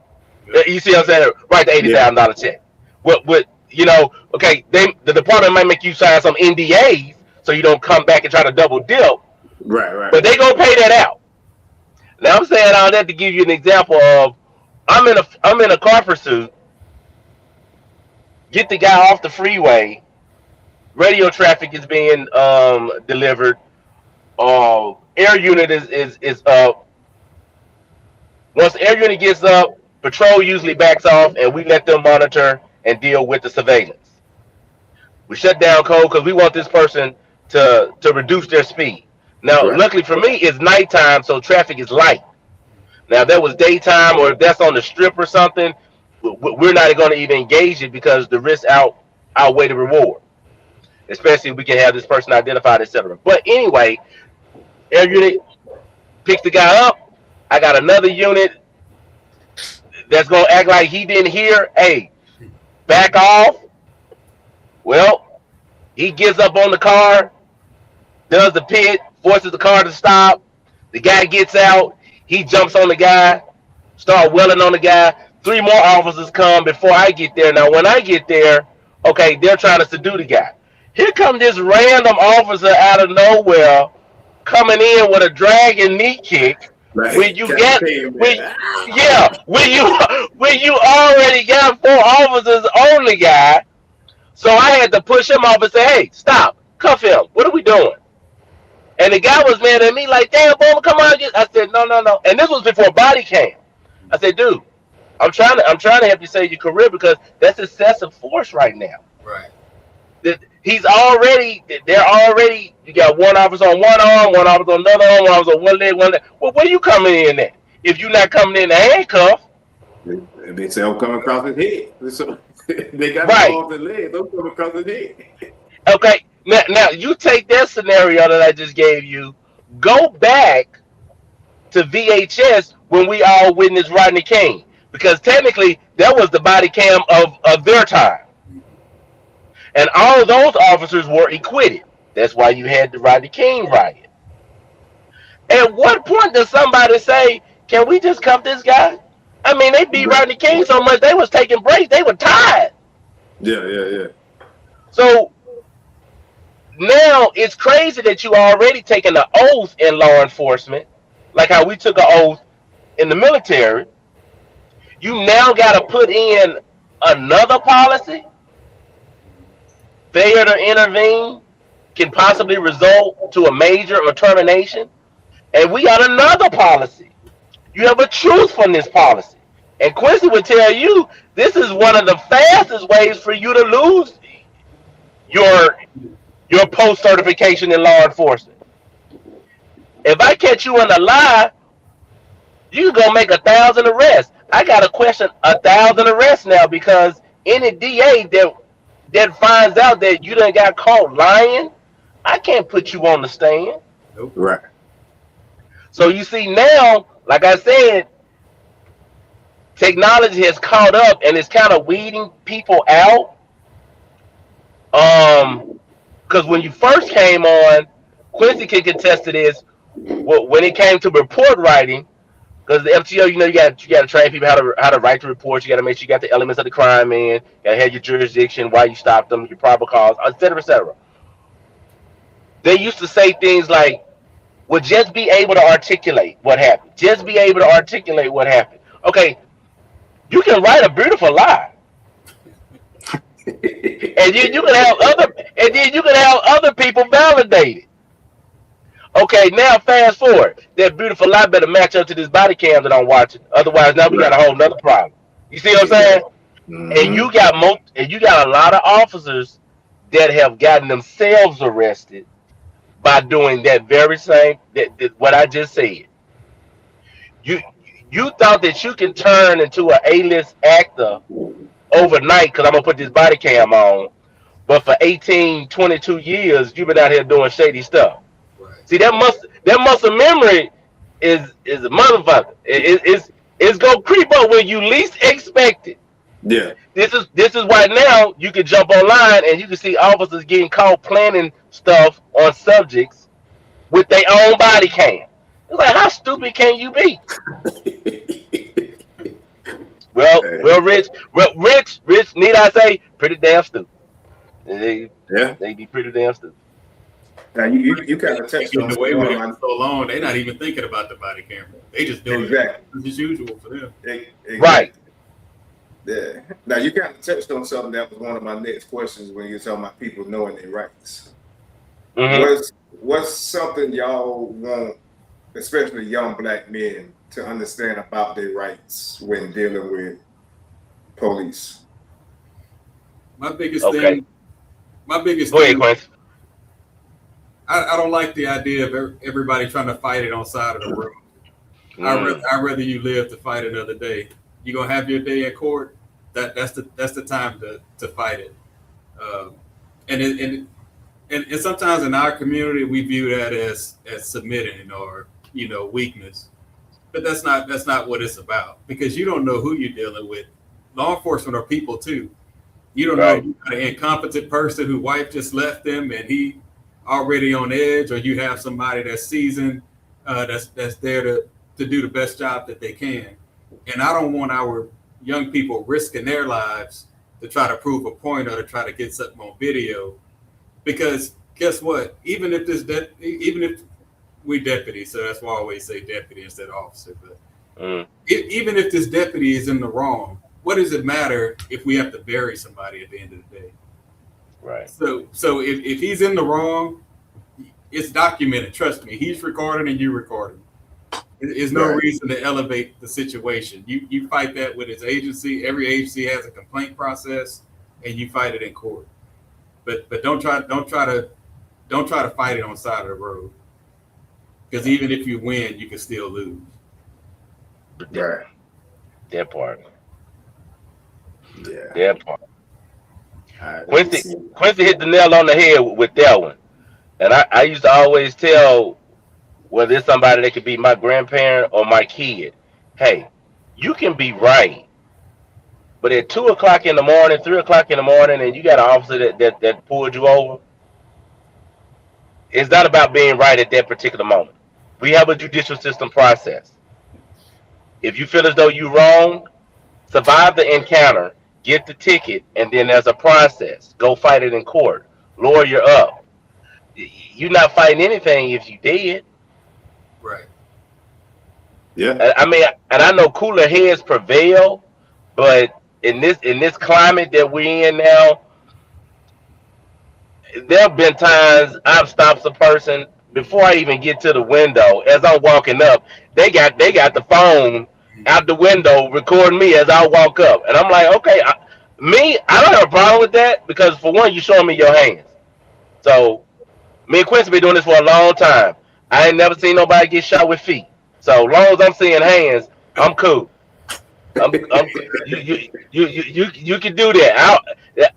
You see what I'm saying? Write the $80,000 check. What okay, the department might make you sign some NDAs so you don't come back and try to double dip, Right. but they gonna pay that out. Now I'm saying all that to give you an example of I'm in a car pursuit, get the guy off the freeway, radio traffic is being delivered, air unit is up. Once the air unit gets up, patrol usually backs off, and we let them monitor and deal with the surveillance. We shut down code because we want this person to reduce their speed. Now, Right. luckily for me, it's nighttime, so traffic is light. Now, if that was daytime or if that's on the strip or something, we're not going to even engage it because the risks outweigh the reward. Especially if we can have this person identified, etc. But anyway, air unit picks the guy up. I got another unit that's gonna act like he didn't hear. Hey, back off. Well, he gets up on the car, does the pit, forces the car to stop. The guy gets out. He jumps on the guy, start welling on the guy. 3 more officers come before I get there. Now, when I get there, okay, they're trying to subdue the guy. Here comes this random officer out of nowhere coming in with a dragon knee kick. Right. When you get, when you already got 4 officers on the guy, so I had to push him off and say, "Hey, stop, cuff him. What are we doing?" And the guy was mad at me like, "Damn, Bowman, come on!" I said, "No." And this was before body cam. I said, "Dude, I'm trying to help you save your career because that's excessive force right now." Right. They're already. You got 1 officer on one arm, 1 officer on another arm, 1 officer on one leg, 1 leg. Well, where are you coming in at? If you're not coming in the handcuff, they say I'm coming across his head. So they got right. off the leg. I'm coming across his head. Okay. Now you take that scenario that I just gave you. Go back to VHS when we all witnessed Rodney King, because technically that was the body cam of their time. And all of those officers were acquitted. That's why you had the Rodney King riot. At what point does somebody say, "Can we just cuff this guy?" I mean, they beat Rodney King so much they was taking breaks. They were tired. Yeah. So now it's crazy that you already taken an oath in law enforcement, like how we took an oath in the military. You now got to put in another policy. Failure to intervene can possibly result to a major or termination. And we got another policy. You have a truthfulness policy. And Quincy would tell you this is one of the fastest ways for you to lose your post certification in law enforcement. If I catch you in a lie, you can go make 1,000 arrests. I got to question 1,000 arrests now because any DA that finds out that you done got caught lying, I can't put you on the stand. Nope. Right. So you see now, like I said, technology has caught up and it's kind of weeding people out. Because when you first came on, Quincy can contest to this. When it came to report writing, because the FTO, you got to train people how to write the reports. You got to make sure you got the elements of the crime in. You got to have your jurisdiction, why you stopped them, your probable cause, etc., etc. They used to say things like, "Well, just be able to articulate what happened. Just be able to articulate what happened." Okay, you can write a beautiful lie, and then you can have other people validate it. Okay, now fast forward. That beautiful lie better match up to this body cam that I'm watching. Otherwise, now we got a whole nother problem. You see what I'm saying? Mm-hmm. And you got a lot of officers that have gotten themselves arrested by doing that very same that what I just said. You thought that you can turn into an A-list actor overnight because I'm gonna put this body cam on, but for 18, 22 years you've been out here doing shady stuff. Right. See, that muscle memory is a motherfucker. It's gonna creep up when you least expect it. Yeah. This is why now you can jump online and you can see officers getting caught planning stuff on subjects with their own body cam. It's like, how stupid can you be? Rich. Need I say, pretty damn stupid. They be pretty damn stupid. Now you kind of touched on getting away with one it of my for so long, they're not even thinking about the body camera. They just do it as usual for them. Exactly. Right. Yeah. Now you kind of touched on something that was one of my next questions when you're talking about people knowing their rights. Mm-hmm. What's something y'all want, especially young black men, to understand about their rights when dealing with police? My biggest Go thing, ahead, Quincy. I don't like the idea of everybody trying to fight it on side of the road. I'd rather you live to fight another day. You're gonna have your day at court. That's the time to fight it. And sometimes in our community we view that as submitting or weakness, but that's not what it's about, because you don't know who you're dealing with. Law enforcement are people too. You don't know if you got an incompetent person whose wife just left them and he already on edge, or you have somebody that's seasoned, that's there to do the best job that they can. And I don't want our young people risking their lives to try to prove a point or to try to get something on video, because guess what? Even if we deputies, so that's why I always say deputy instead of officer. But even if this deputy is in the wrong, what does it matter if we have to bury somebody at the end of the day? Right. So if he's in the wrong, it's documented. Trust me, he's recording and you recording. There's no reason to elevate the situation. You fight that with his agency. Every agency has a complaint process, and you fight it in court. But don't try to fight it on the side of the road, because even if you win, you can still lose. Right. That part. Yeah. That part. Quincy hit the nail on the head with that one. And I used to always tell, whether it's somebody that could be my grandparent or my kid, hey, you can be right, but at 2 o'clock in the morning, 3 o'clock in the morning, and you got an officer that pulled you over, it's not about being right at that particular moment. We have a judicial system process. If you feel as though you're wrong, survive the encounter, get the ticket, and then there's a process. Go fight it in court. Lawyer up. You're not fighting anything if you did. Right. Yeah. I mean, and I know cooler heads prevail, but in this climate that we're in now, there have been times I've stopped a person before I even get to the window. As I'm walking up, they got the phone out the window recording me as I walk up, and I'm like, okay, I don't have a problem with that, because for one, you're showing me your hands. So me and Quincy been doing this for a long time. I ain't never seen nobody get shot with feet. So long as I'm seeing hands, I'm cool. You can do that.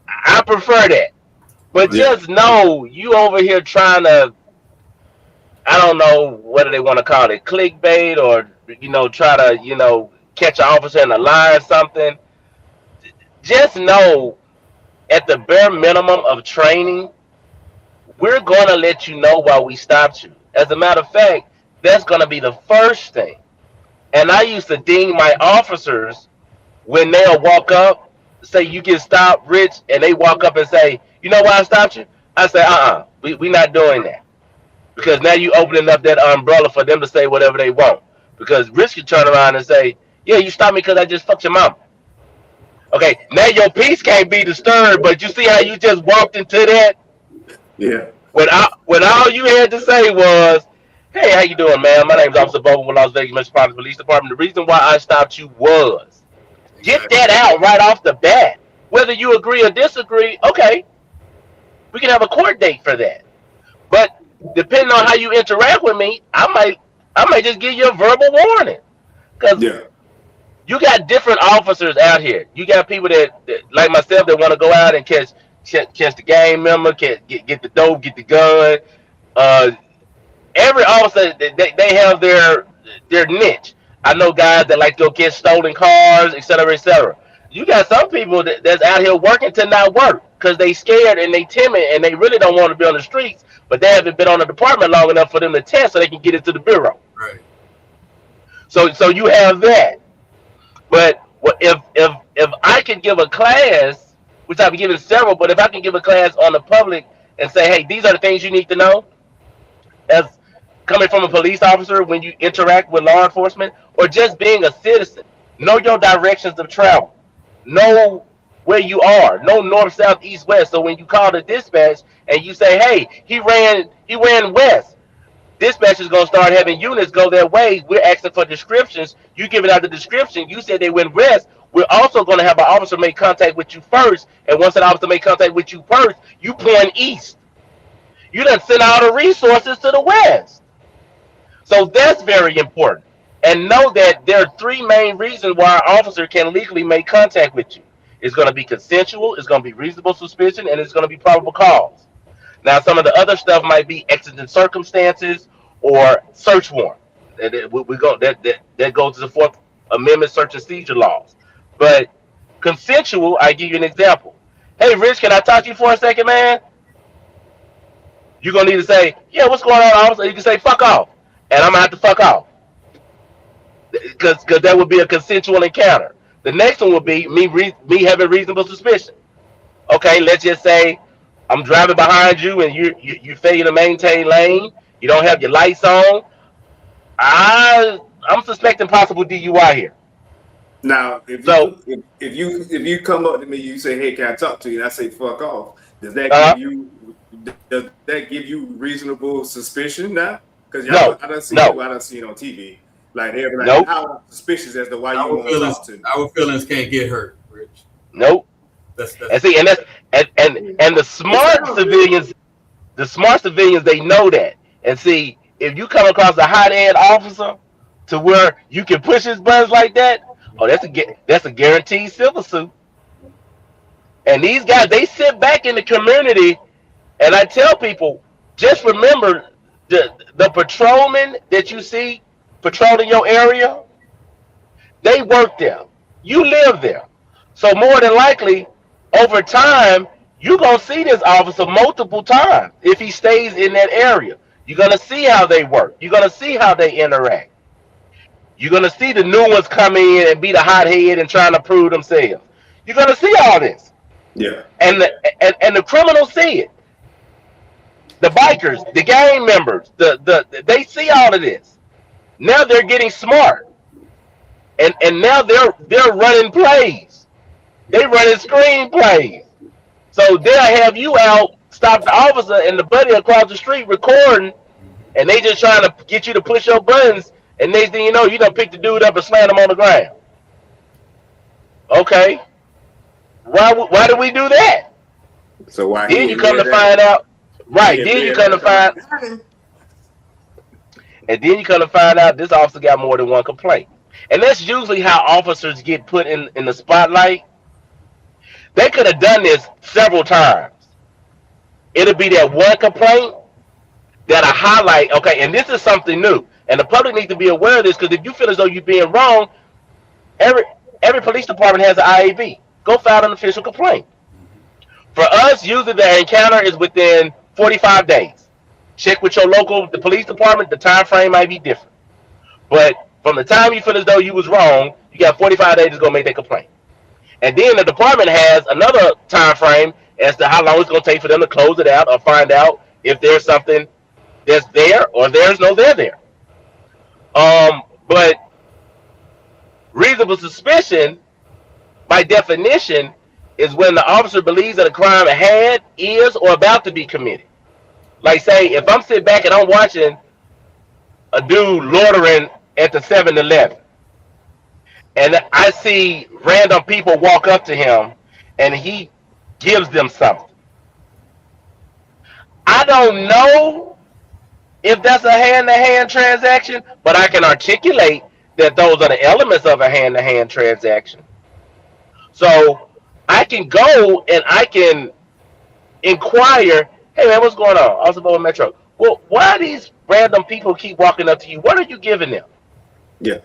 I prefer that. But just know you over here trying to, I don't know whether they want to call it clickbait or try to catch an officer in a lie or something. Just know, at the bare minimum of training, we're gonna let you know why we stopped you. As a matter of fact, that's gonna be the first thing. And I used to ding my officers when they'll walk up, say you get stopped, Rich, and they walk up and say, you know why I stopped you? I say, we not doing that. Because now you opening up that umbrella for them to say whatever they want. Because Rich can turn around and say, yeah, you stopped me because I just fucked your mama. Okay, now your peace can't be disturbed, but you see how you just walked into that? Yeah. When all you had to say was, hey, how you doing, man? My name's Officer Bowman with Las Vegas Metropolitan Police Department. The reason why I stopped you was, get that out right off the bat. Whether you agree or disagree, okay, we can have a court date for that. But depending on how you interact with me, I might just give you a verbal warning. Because you got different officers out here. You got people that like myself, that want to go out and catch the gang member, get the dope, get the gun. Every officer, they have their niche. I know guys that like to go get stolen cars, et cetera, et cetera. You got some people that's out here working to not work because they scared and they timid and they really don't want to be on the streets, but they haven't been on the department long enough for them to test so they can get into the bureau. Right. So you have that. But Well, if I can give a class, which I've given several, but if I can give a class on the public and say, hey, these are the things you need to know, as coming from a police officer when you interact with law enforcement, or just being a citizen, know your directions of travel, know where you are, know north, south, east, west. So when you call the dispatch and you say, hey, he ran west, dispatch is going to start having units go their way. We're asking for descriptions. You give it out the description. You said they went west. We're also going to have an officer make contact with you first. And once an officer make contact with you first, you point east. You done send all the resources to the west. So that's very important. And know that there are three main reasons why an officer can legally make contact with you. It's going to be consensual, it's going to be reasonable suspicion, and it's going to be probable cause. Now, some of the other stuff might be exigent circumstances or search warrant. That goes to the Fourth Amendment search and seizure laws. But consensual, I give you an example. Hey, Rich, can I talk to you for a second, man? You're gonna need to say, yeah, what's going on, officer? You can say, fuck off, and I'm gonna have to fuck off, because that would be a consensual encounter. The next one would be me having reasonable suspicion. Okay, let's just say I'm driving behind you and you fail to maintain lane. You don't have your lights on. I'm suspecting possible DUI here. Now, So if you come up to me, you say, "Hey, can I talk to you?" and I say, "Fuck off." Does that give you reasonable suspicion now? Because no, I done seen it on TV. Like they're like, nope. how suspicious as to why you want to talk to me. Our feelings can't get hurt, Rich. Nope. That's and see, and that's and the smart civilians, they know that. And see, if you come across a hot end officer to where you can push his buttons like that, oh, that's a guaranteed civil suit. And these guys, they sit back in the community, and I tell people, just remember the patrolmen that you see patrolling your area, they work there. You live there. So more than likely, over time, you're going to see this officer multiple times if he stays in that area. You're going to see how they work. You're going to see how they interact. You're going to see the new ones come in and be the hothead and trying to prove themselves. You're going to see all this. Yeah. And the criminals see it. The bikers, the gang members, they see all of this. Now they're getting smart. And now they're running plays. They're running screenplays. So they'll have you out, stop the officer and the buddy across the street recording, and they just trying to get you to push your buttons, and next thing you know, you done pick the dude up and slam him on the ground. Okay. Why do we do that? So why then you come to find out, right? Then you come to find, and then you come to find out this officer got more than one complaint, and that's usually how officers get put in the spotlight. They could have done this several times. It'll be that one complaint that'll highlight, okay, and this is something new, and the public needs to be aware of this, because if you feel as though you're being wrong, every police department has an IAB. Go file an official complaint. For us, usually the encounter is within 45 days. Check with your the police department. The time frame might be different, but from the time you feel as though you was wrong, you got 45 days to go make that complaint. And then the department has another time frame as to how long it's going to take for them to close it out or find out if there's something that's there or there's no there. But reasonable suspicion, by definition, is when the officer believes that a crime had, is, or about to be committed. Like, say, if I'm sitting back and I'm watching a dude loitering at the 7-Eleven, and I see random people walk up to him and he gives them something, I don't know if that's a hand-to-hand transaction, but I can articulate that those are the elements of a hand-to-hand transaction. So I can go and I can inquire, hey man, what's going on? I was about Metro. Well, why these random people keep walking up to you? What are you giving them? Yeah.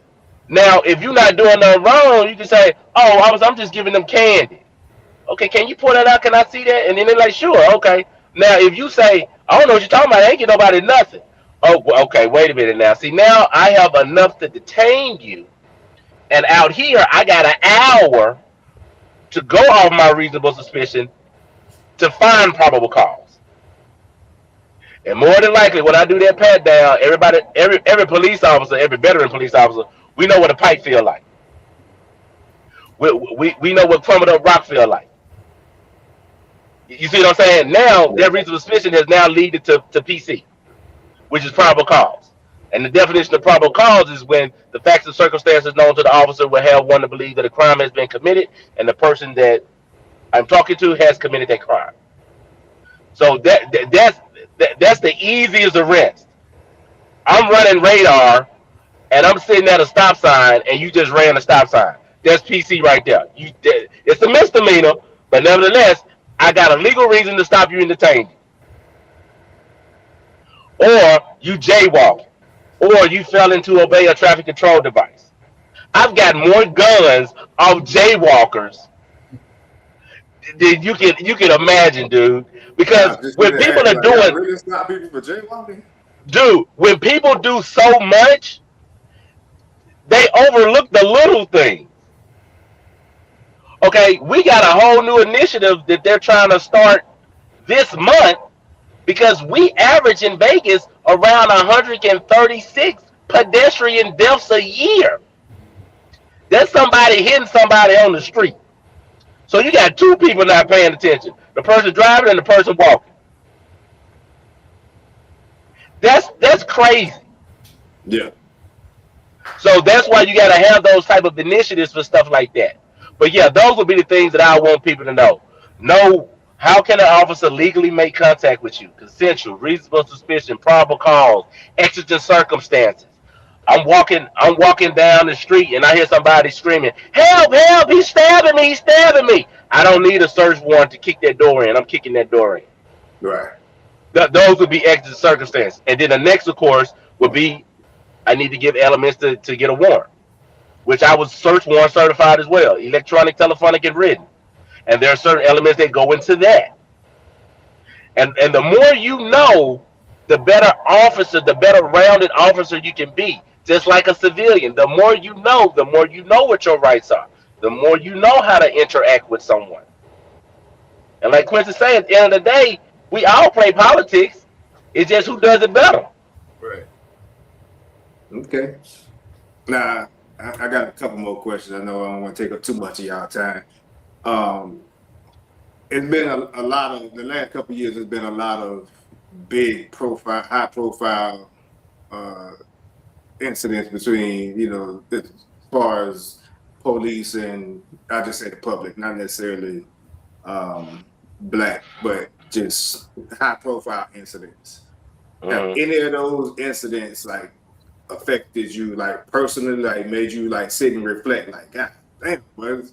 Now, if you're not doing nothing wrong, you can say, oh, I'm just giving them candy. Okay, can you point that out? Can I see that? And then they're like, sure, okay. Now, if you say, I don't know what you're talking about, I ain't get nobody nothing. Oh, okay, wait a minute now. See, now I have enough to detain you And out here, I got an hour to go off my reasonable suspicion to find probable cause. And more than likely, when I do that pat down, every police officer, every veteran police officer, we know what a pipe feel like. We know what plummet up rock feel like. You see what I'm saying? Now, that reasonable suspicion has now led to PC, which is probable cause. And the definition of probable cause is when the facts and circumstances known to the officer will have one to believe that a crime has been committed and the person that I'm talking to has committed that crime. So that's the easiest arrest. I'm running radar and I'm sitting at a stop sign and you just ran a stop sign. That's PC right there. It's a misdemeanor, but nevertheless, I got a legal reason to stop you and detain you. Or you jaywalking. Or you fell into obey a traffic control device. I've got more guns of jaywalkers than you can imagine, dude. Because when people are doing, really stop people for jaywalking? dude, when people do so much, they overlook the little things. Okay, we got a whole new initiative that they're trying to start this month because we average in Vegas around 136 pedestrian deaths a year. That's somebody hitting somebody on the street. So you got two people not paying attention: the person driving and the person walking. That's crazy. Yeah. So that's why you got to have those type of initiatives for stuff like that. But yeah, those would be the things that I want people to know. Know how can an officer legally make contact with you? Consensual, reasonable suspicion, probable cause, exigent circumstances. I'm walking down the street and I hear somebody screaming, "Help! Help! He's stabbing me! He's stabbing me!" I don't need a search warrant to kick that door in. I'm kicking that door in. Right. Those would be exigent circumstances. And then the next, of course, would be I need to give elements to get a warrant, which I was search warrant certified as well, electronic, telephonic, and written. And there are certain elements that go into that. And the more you know, the better officer, the better rounded officer you can be. Just like a civilian, the more you know what your rights are. The more you know how to interact with someone. And like Quincy said, at the end of the day, we all play politics. It's just who does it better. Right. Okay. Now, I got a couple more questions. I know I don't want to take up too much of y'all time. It's been a lot of, the last couple of years, there's been a lot of high profile incidents between, as far as police and, I just say the public, not necessarily black, but just high profile incidents. Have any of those incidents affected you personally, made you sit and reflect God damn, well,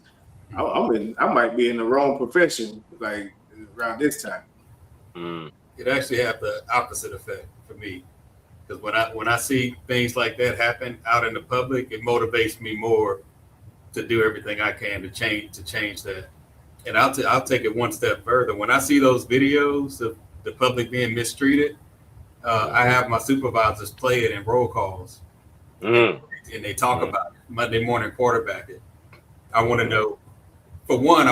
I might be in the wrong profession around this time? It actually had the opposite effect for me, because when I see things like that happen out in the public, it motivates me more to do everything I can to change that. And I'll take it one step further. When I see those videos of the public being mistreated, I have my supervisors play it in roll calls, and they talk about it, Monday morning quarterback it. I want to know, for one,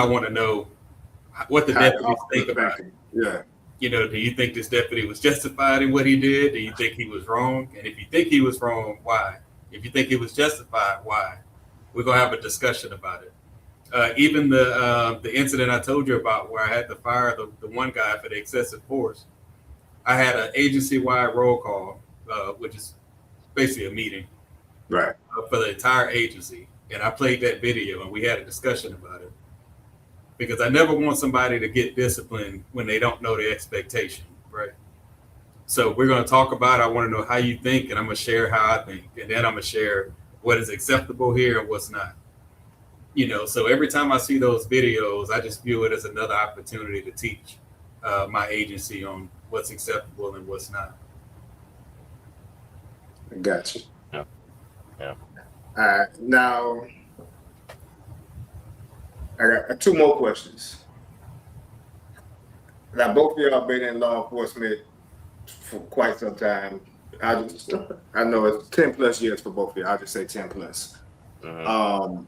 what the deputies think about it. Yeah. Do you think this deputy was justified in what he did? Do you think he was wrong? And if you think he was wrong, why? If you think he was justified, why? We're gonna have a discussion about it. Even the incident I told you about where I had to fire the one guy for the excessive force. I had an agency-wide roll call, which is basically a meeting, right, for the entire agency, and I played that video and we had a discussion about it, because I never want somebody to get disciplined when they don't know the expectation, right? So we're going to talk about it. I want to know how you think, and I'm going to share how I think, and then I'm going to share what is acceptable here and what's not. So every time I see those videos, I just view it as another opportunity to teach my agency on what's acceptable and what's not. I got you. Yeah. All right. Now, I got two more questions. Now, both of y'all been in law enforcement for quite some time. I know it's 10 plus years for both of you. I'll just say 10 plus. Mhm.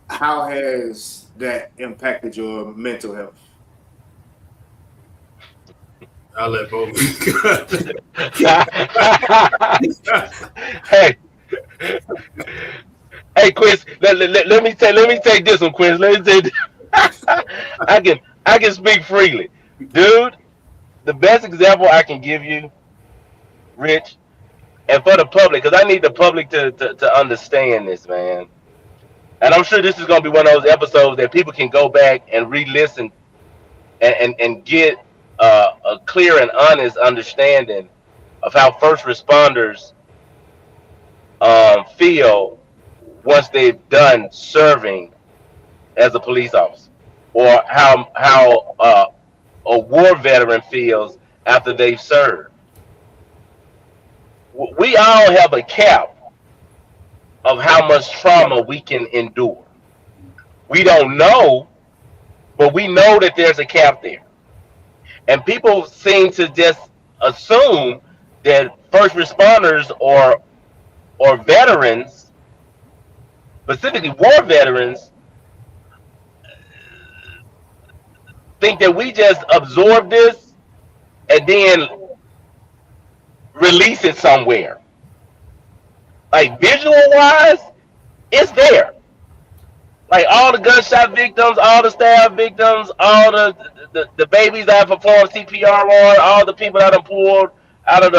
How has that impacted your mental health? I'll let Bowman. Hey, hey, Quincy, let me take this one, Quincy. Let me take this. I can I can speak freely, dude. The best example I can give you, Rich, and for the public, because I need the public to understand this, man. And I'm sure this is going to be one of those episodes that people can go back and re-listen and get a clear and honest understanding of how first responders feel once they've done serving as a police officer, or how a war veteran feels after they've served. We all have a cap of how much trauma we can endure. We don't know, but we know that there's a cap there. And people seem to just assume that first responders or veterans, specifically war veterans, think that we just absorb this and then release it somewhere. Like visual wise, it's there. Like all the gunshot victims, all the stab victims, all the babies that I performed CPR on, all the people that I pulled out of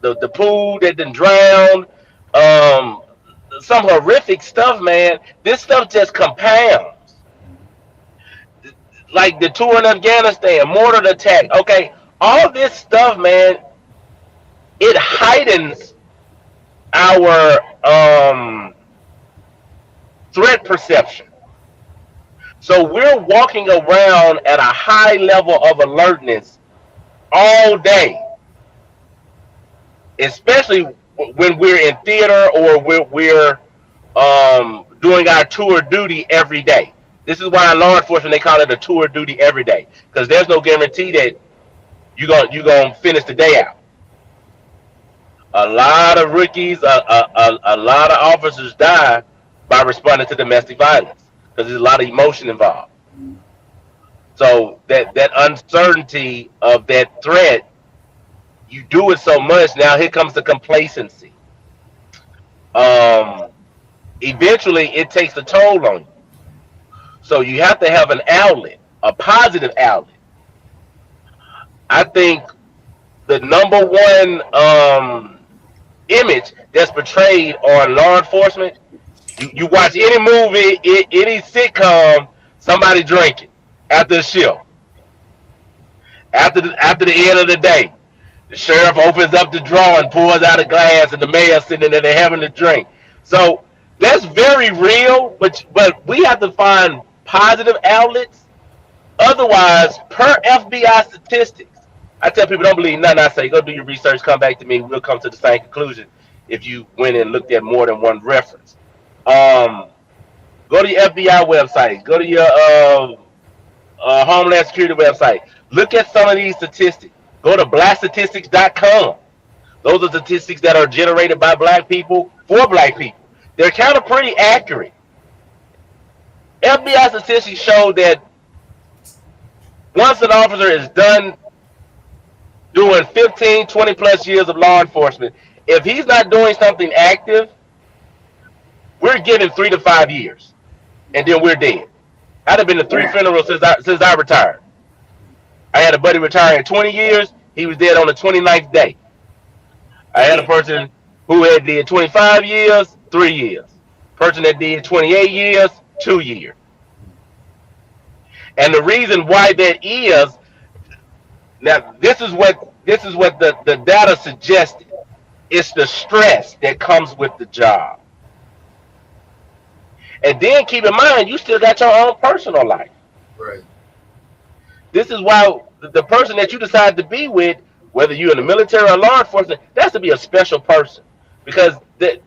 the pool that then drowned. Um, some horrific stuff, man. This stuff just compounds. Like the tour in Afghanistan, mortar attack. Okay, all this stuff, man, it heightens our threat perception. So we're walking around at a high level of alertness all day, especially when we're in theater or we're doing our tour duty every day. This is why in law enforcement they call it a tour duty every day, because there's no guarantee that you're gonna finish the day out. A lot of rookies, a lot of officers die by responding to domestic violence because there's a lot of emotion involved. So that uncertainty of that threat, you do it so much. Now here comes the complacency. Um, Eventually, it takes a toll on you. So you have to have an outlet, a positive outlet. I think the number one image that's portrayed on law enforcement. You watch any movie, any sitcom, somebody drinking after the shift, after the end of the day. The sheriff opens up the drawer and pours out a glass, and the mayor's sitting there, they're having a drink. So that's very real, but we have to find positive outlets. Otherwise, per FBI statistics, I tell people don't believe nothing I say. Go do your research, come back to me. We'll come to the same conclusion if you went and looked at more than one reference. Um, Go to your FBI website. Go to your Homeland Security website. Look at some of these statistics. Go to blackstatistics.com. Those are statistics that are generated by black people for black people. They're kind of pretty accurate. FBI statistics show that once an officer is done doing 15, 20 plus years of law enforcement, if he's not doing something active, we're giving 3 to 5 years, and then we're dead. I'd have been to 3 funerals since I retired. I had a buddy retire in 20 years. He was dead on the 29th day. I had a person who had did 25 years, 3 years. Person that did 28 years, 2 years. And the reason why that is, now this is what the data suggested. It's the stress that comes with the job. And then keep in mind, you still got your own personal life. Right. This is why the person that you decide to be with, whether you're in the military or law enforcement, that's to be a special person, because they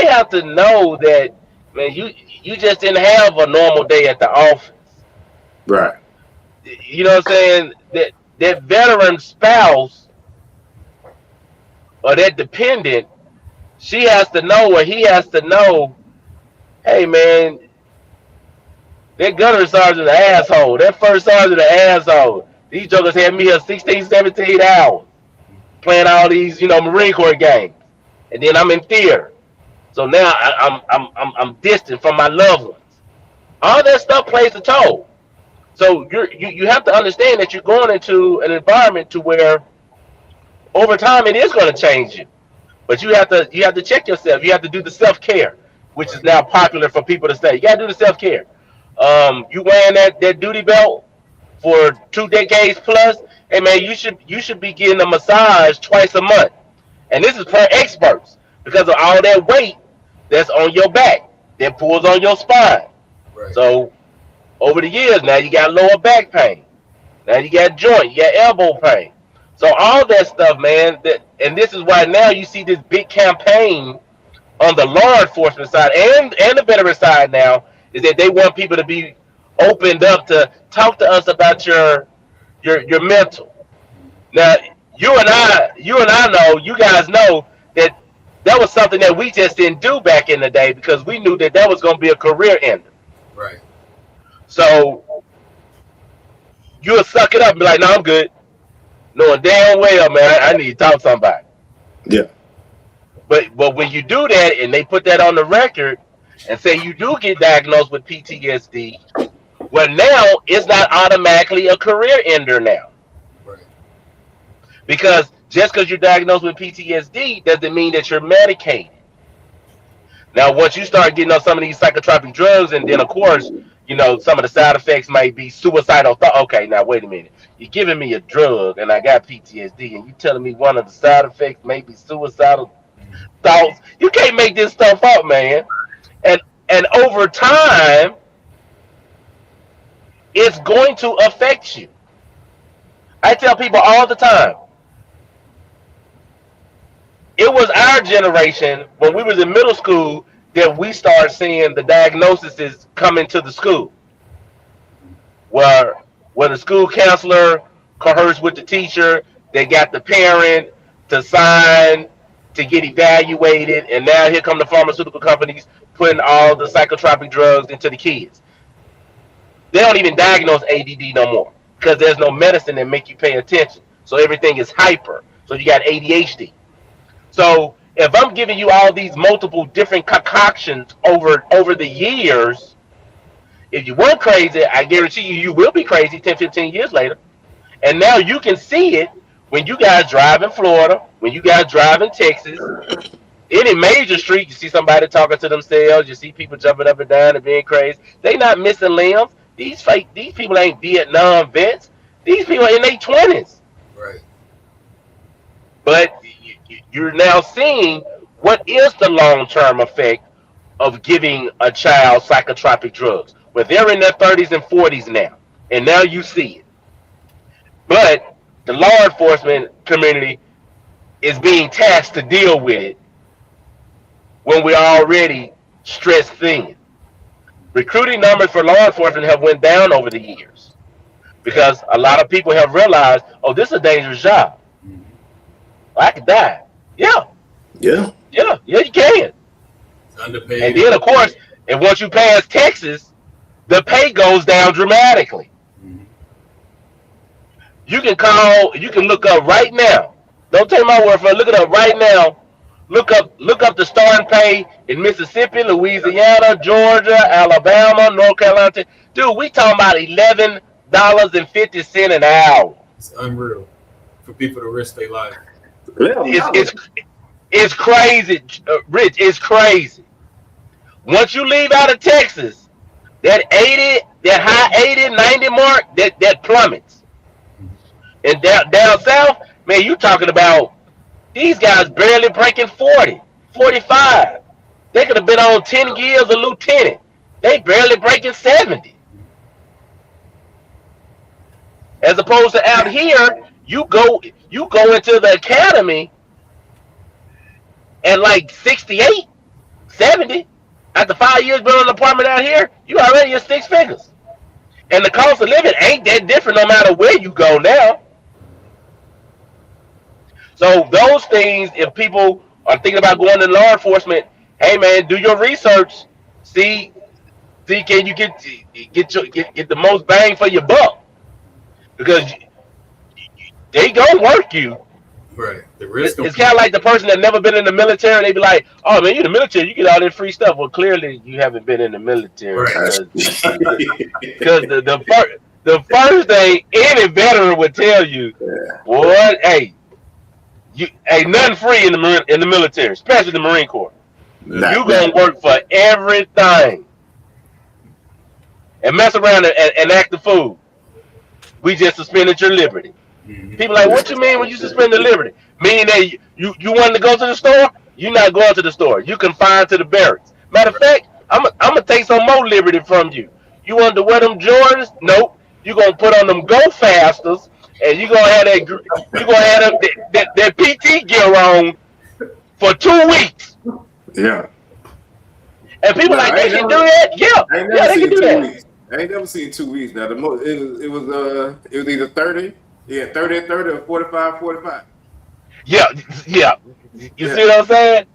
have to know that, man, you just didn't have a normal day at the office. Right. You know what I'm saying? That veteran spouse or that dependent, she has to know, or he has to know hey man, that gunnery sergeant an asshole. That first sergeant an asshole. These jokers had me a 16, 17 hours playing all these, Marine Corps games. And then I'm in theater. So now I'm distant from my loved ones. All that stuff plays a toll. So you have to understand that you're going into an environment to where over time it is going to change you. But you have to check yourself. You have to do the self care, which is Right. now popular for people to say. You got to do the self care. You wearing that duty belt for 2 decades plus. Hey man, you should be getting a massage twice a month. And this is per experts because of all that weight that's on your back that pulls on your spine. Right. So over the years now you got lower back pain. Now you got joint, you got elbow pain. So all that stuff, man. And this is why now you see this big campaign on the law enforcement side and the veteran side now is that they want people to be opened up to talk to us about your mental. Now you and I know, you guys know that that was something that we just didn't do back in the day because we knew that was going to be a career ender. Right. So you'll suck it up and be like, no, I'm good. Knowing damn well, man, I need to talk to somebody. Yeah. But when you do that and they put that on the record and say you do get diagnosed with PTSD, well now it's not automatically a career ender now. Right. Because just because you're diagnosed with PTSD doesn't mean that you're medicated. Now, once you start getting on some of these psychotropic drugs, and then of course, some of the side effects might be suicidal thought. Okay, now wait a minute. You're giving me a drug, and I got PTSD, and you telling me one of the side effects may be suicidal thoughts. You can't make this stuff up, man. And over time, it's going to affect you. I tell people all the time. It was our generation when we was in middle school that we started seeing the diagnoses coming to the school, where the school counselor coerced with the teacher, they got the parent to sign to get evaluated, and now here come the pharmaceutical companies putting all the psychotropic drugs into the kids. They don't even diagnose ADD no more because there's no medicine that make you pay attention. So everything is hyper. So you got ADHD. So if I'm giving you all these multiple different concoctions over the years, if you weren't crazy, I guarantee you will be crazy 10, 15 years later. And now you can see it when you guys drive in Florida, when you guys drive in Texas, any major street, you see somebody talking to themselves, you see people jumping up and down and being crazy. They not missing limbs. These people ain't Vietnam vets. These people are in their 20s. Right. But you're now seeing what is the long-term effect of giving a child psychotropic drugs. Well, they're in their 30s and 40s now, and now you see it. But the law enforcement community is being tasked to deal with it when we're already stressed thin. Recruiting numbers for law enforcement have went down over the years because a lot of people have realized, oh, this is a dangerous job. I could die. Yeah, Yeah. you can. It's underpaid. And then, of course, and once you pass Texas, the pay goes down dramatically. Mhm. You can look up right now. Don't take my word for it. Look it up right now. Look up the starting pay in Mississippi, Louisiana, Georgia, Alabama, North Carolina. Dude, we talking about $11.50 an hour. It's unreal for people to risk their life. It's crazy, Rich. It's crazy. Once you leave out of Texas, that high 80, 90 mark, that plummets. And down south, man, you talking about these guys barely breaking 40, 45. They could have been on 10 years a lieutenant. They barely breaking 70. As opposed to out here, you go into the academy at like 68, 70. After 5 years building an apartment out here, you already in six figures. And the cost of living ain't that different no matter where you go now. So those things, if people are thinking about going to law enforcement, hey man, do your research. see, can you get the most bang for your buck? Because they gonna work you. Right. The risk. It's kind of like the person that never been in the military. And they be like, "Oh man, you in the military, you get all that free stuff." Well, clearly you haven't been in the military Right. because the first thing any veteran would tell you, what? Hey, you ain't nothing free in the military, especially the Marine Corps. You gonna work for everything and mess around and act the fool. We just suspended your liberty. Mhm. People like, what you mean when you suspend the liberty? Meaning that you wanted to go to the store? You're not going to the store. You confined to the barracks. Matter of fact, I'm gonna take some more liberty from you. You wanted to wear them Jordans? Nope. You gonna put on them Go Fasters, and you gonna have that PT gear on for 2 weeks. Yeah. And people like, they can do that? Yeah, they can do that. Weeks. I ain't never seen 2 weeks. Now it was either 30, 30 and 30 or 45, 45. Yeah. You see what I'm saying?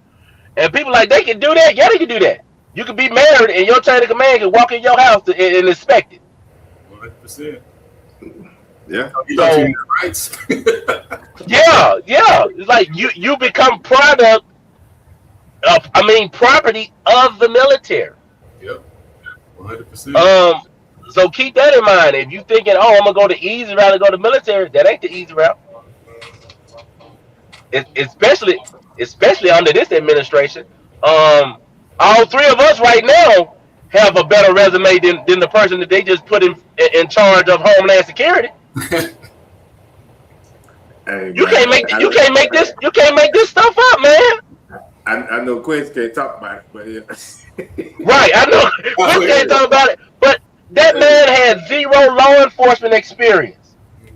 And people like, they can do that? Yeah, they can do that. You can be married and your chain of command can walk in your house and inspect it. 100%. Yeah. So, rights. yeah. It's like you become property of the military. Yep. 100%. So keep that in mind. If you thinking, oh, I'm gonna go the easy route and go to the military, that ain't the easy route. Especially under this administration. All three of us right now have a better resume than the person that they just put in charge of Homeland Security. Hey, you can't make this stuff up, man. I know Quincy can't talk about it, but yeah. Right, I know Quincy can't talk about it, but that man had zero law enforcement experience.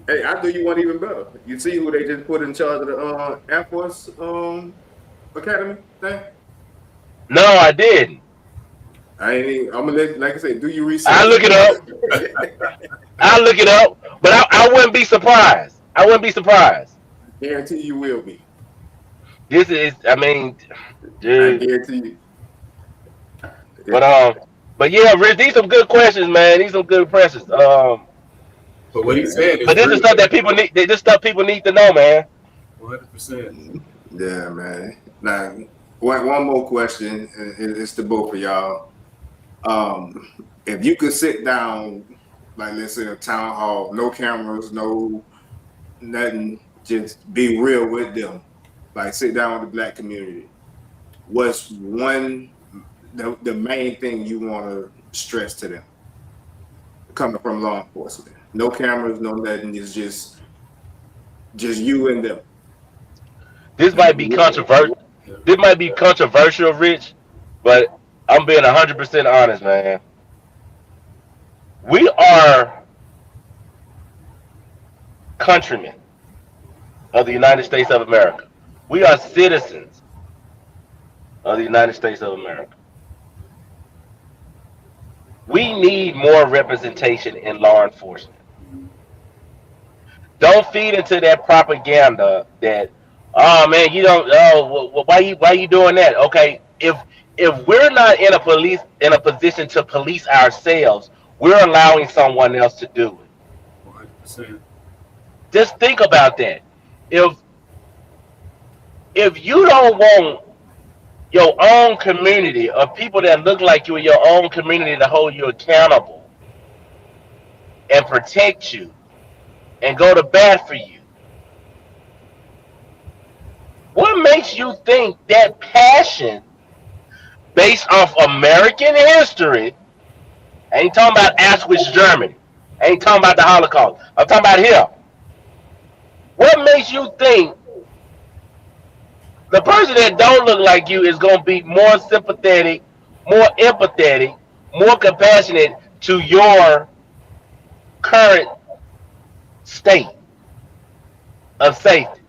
Hey, I knew you weren't even better. You see who they just put in charge of the Air Force Academy thing? No, I didn't. I'm gonna let, like I said, do your research. I'll look it up, but I wouldn't be surprised. Guarantee you will be. This is, I mean, dude. I guarantee you. But yeah, Rich, these some good questions, man. These some good questions. But what he said is, but this is stuff that people need. This stuff people need to know, man. 100%. Yeah, man. Now, one more question, and it's to both of y'all. If you could sit down, like let's say a town hall, no cameras, no nothing, just be real with them, like sit down with the black community. What's the main thing you want to stress to them coming from law enforcement? No cameras, no nothing. It's just you and them. This might be controversial. This might be controversial, Rich, but I'm being 100% honest, man. We are countrymen of the United States of America. We are citizens of the United States of America. We need more representation in law enforcement. Don't feed into that propaganda that, oh man, you don't. Oh, why you doing that? Okay, if we're not in a position to police ourselves, we're allowing someone else to do it. 100%. Just think about that. If you don't want your own community of people that look like you in your own community to hold you accountable and protect you and go to bat for you, what makes you think that passion based off American history? I ain't talking about Auschwitz, Germany. I ain't talking about the Holocaust. I'm talking about here. What makes you think the person that don't look like you is going to be more sympathetic, more empathetic, more compassionate to your current state of safety?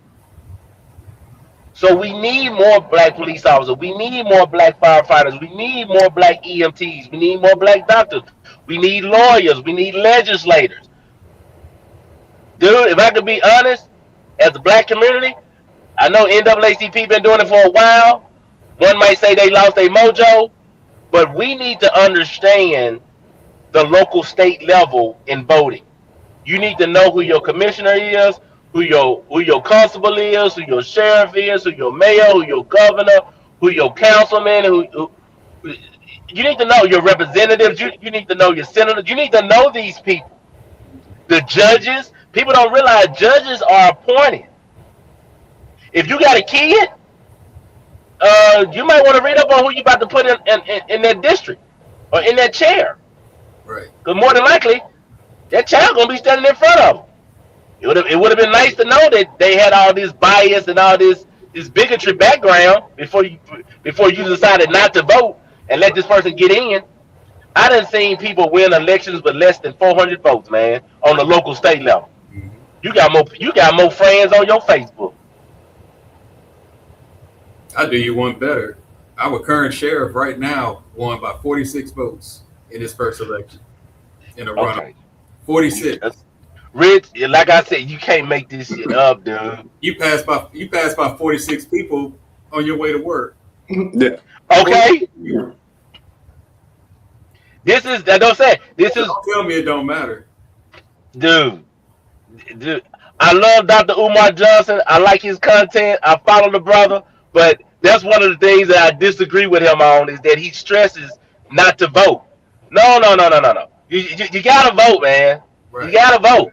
So we need more black police officers. We need more black firefighters. We need more black EMTs. We need more black doctors. We need lawyers. We need legislators. Dude, if I could be honest, as a black community, I know NAACP been doing it for a while. One might say they lost their mojo, But we need to understand the local state level in voting. You need to know who your commissioner is, who your constable is, who your sheriff is, who your mayor, who your governor, who your councilman, who you need to know your representatives, you need to know your senators, you need to know these people. The judges, people don't realize judges are appointed. If you got a kid, you might want to read up on who you about to put in that district or in that chair. Right. Because more than likely, that child gonna be standing in front of them. It would have been nice to know that they had all this bias and all this bigotry background before you decided not to vote and let this person get in. I done seen people win elections with less than 400 votes, man, on the local state level. Mm-hmm. You got more friends on your Facebook. I'll do you one better. Our current sheriff right now won by 46 votes in his first election in a runoff. Okay. 46. Rich, like I said, you can't make this shit up, dude. You passed by 46 people on your way to work. Yeah. Okay. Don't tell me it don't matter. Dude. I love Dr. Umar Johnson. I like his content. I follow the brother, but that's one of the things that I disagree with him on is that he stresses not to vote. No. You gotta vote, man. Right. You gotta vote.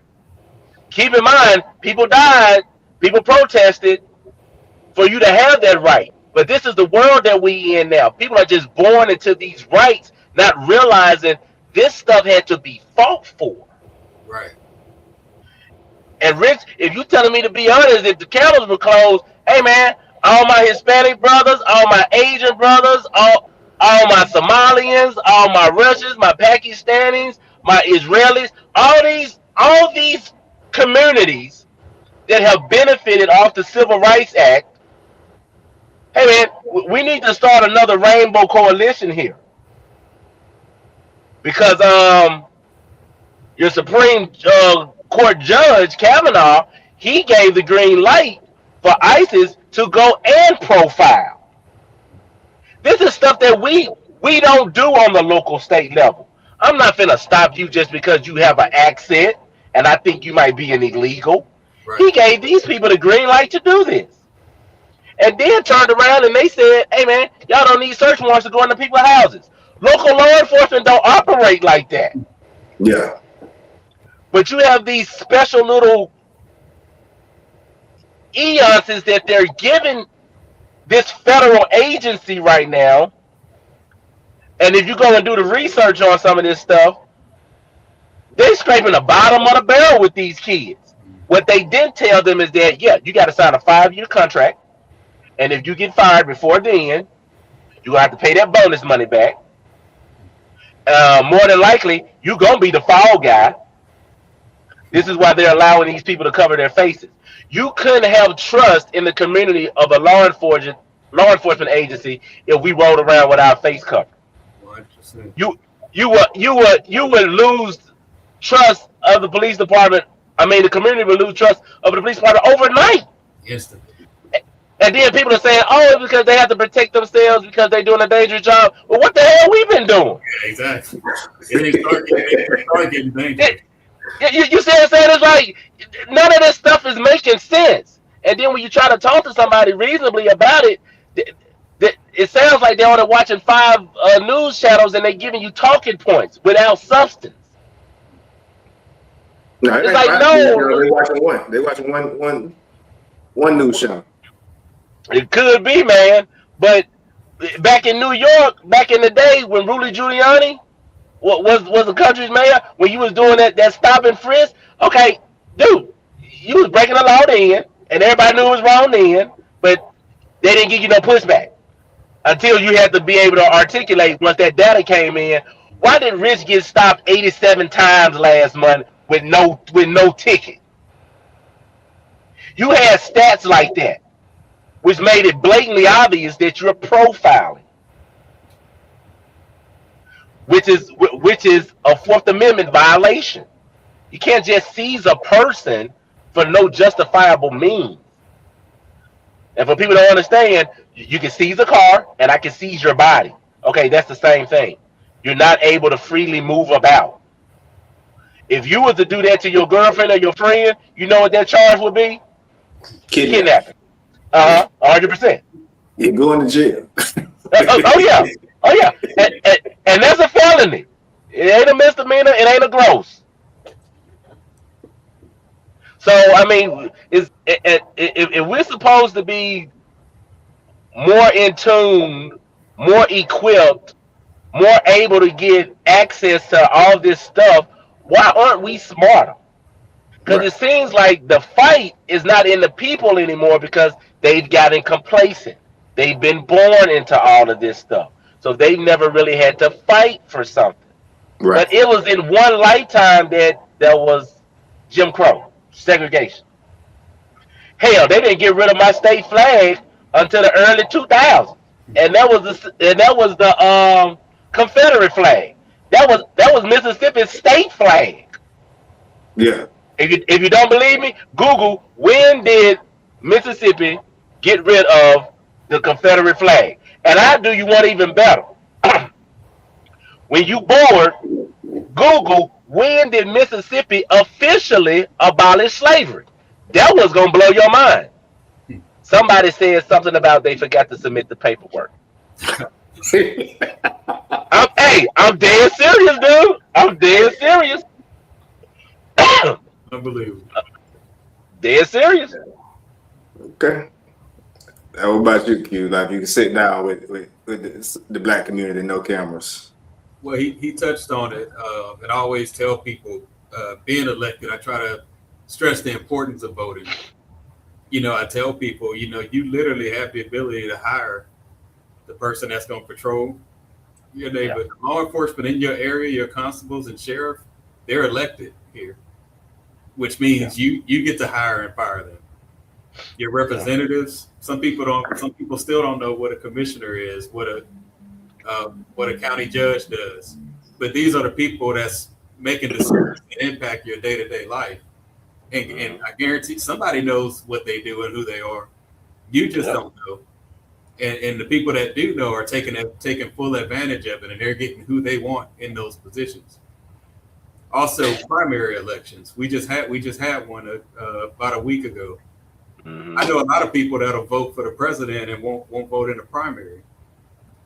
Keep in mind, people died, people protested for you to have that right. But this is the world that we in now. People are just born into these rights, not realizing this stuff had to be fought for. Right. And Rich, if you telling me to be honest, if the cameras were closed, hey man, all my Hispanic brothers, all my Asian brothers, all my Somalians, all my Russians, my Pakistanis, my Israelis, all these communities that have benefited off the Civil Rights Act. Hey man, we need to start another rainbow coalition here. Because your Supreme Court Judge Kavanaugh, he gave the green light for ISIS to go and profile. This is stuff that we don't do on the local state level. I'm not finna stop you just because you have an accent and I think you might be an illegal. Right. He gave these people the green light to do this. And then turned around and they said, hey man, y'all don't need search warrants to go into people's houses. Local law enforcement don't operate like that. Yeah. But you have these special little eons that they're giving this federal agency right now. And if you go and do the research on some of this stuff, they're scraping the bottom of the barrel with these kids. What they didn't tell them is that, yeah, you got to sign a 5-year contract. And if you get fired before then, you're going to have to pay that bonus money back. More than likely, you're going to be the fall guy. This is why they're allowing these people to cover their faces. You couldn't have trust in the community of a law enforcement agency if we rolled around with our face covered. 100%. You would lose trust of the police department. I mean, the community would lose trust of the police department overnight. Instantly. And then people are saying, oh, it's because they have to protect themselves because they're doing a dangerous job. Well, what the hell we been doing? Yeah, exactly. It start getting dangerous. You see what I'm saying? It's like none of this stuff is making sense. And then when you try to talk to somebody reasonably about it, it sounds like they're only watching 5 news channels and they're giving you talking points without substance. No, it's like no. They're watching one news channel. It could be, man. But back in New York, back in the day when Rudy Giuliani was the country's mayor, when you was doing that stop and frisk, okay, dude, you was breaking the law then, and everybody knew it was wrong then, but they didn't give you no pushback until you had to be able to articulate once that data came in. Why did Rich get stopped 87 times last month with no ticket? You had stats like that, which made it blatantly obvious that you're profiling, which is a Fourth Amendment violation. You can't just seize a person for no justifiable means. And for people to understand, you can seize a car and I can seize your body. Okay, that's the same thing. You're not able to freely move about. If you were to do that to your girlfriend or your friend, you know what that charge would be? Kidnapping. Kidnapping. 100%. You're going to jail. Oh yeah, oh yeah, and that's a felony. It ain't a misdemeanor. It ain't a gross. So I mean, if we're supposed to be more in tune, more equipped, more able to get access to all this stuff, why aren't we smarter? Because Right. it seems like the fight is not in the people anymore because they've gotten complacent. They've been born into all of this stuff. So they've never really had to fight for something. Right. But it was in one lifetime that there was Jim Crow, segregation. Hell, they didn't get rid of my state flag until the early 2000s. And that was the Confederate flag. That was Mississippi's state flag. Yeah. If you don't believe me, Google when did Mississippi get rid of the Confederate flag, and I do you one even better. When you bored, Google when did Mississippi officially abolish slavery. That was gonna blow your mind. Somebody said something about they forgot to submit the paperwork. I'm dead serious, dude. I'm dead serious. Unbelievable. Dead serious. Okay. Now, what about you, Q? Like, you can sit down with the black community, no cameras. Well, he touched on it, and I always tell people, being elected, I try to stress the importance of voting. I tell people, you literally have the ability to hire the person that's going to patrol your neighborhood. Yeah. Law enforcement in your area, your constables and sheriff, they're elected here, which means you get to hire and fire them. Your representatives, some people still don't know what a commissioner is, what a county judge does. But these are the people that's making decisions that impact your day-to-day life. And I guarantee somebody knows what they do and who they are. You just don't know. And the people that do know are taking full advantage of it, and they're getting who they want in those positions. Also, primary elections. We just had one about a week ago. Mm-hmm. I know a lot of people that'll vote for the president and won't vote in the primary.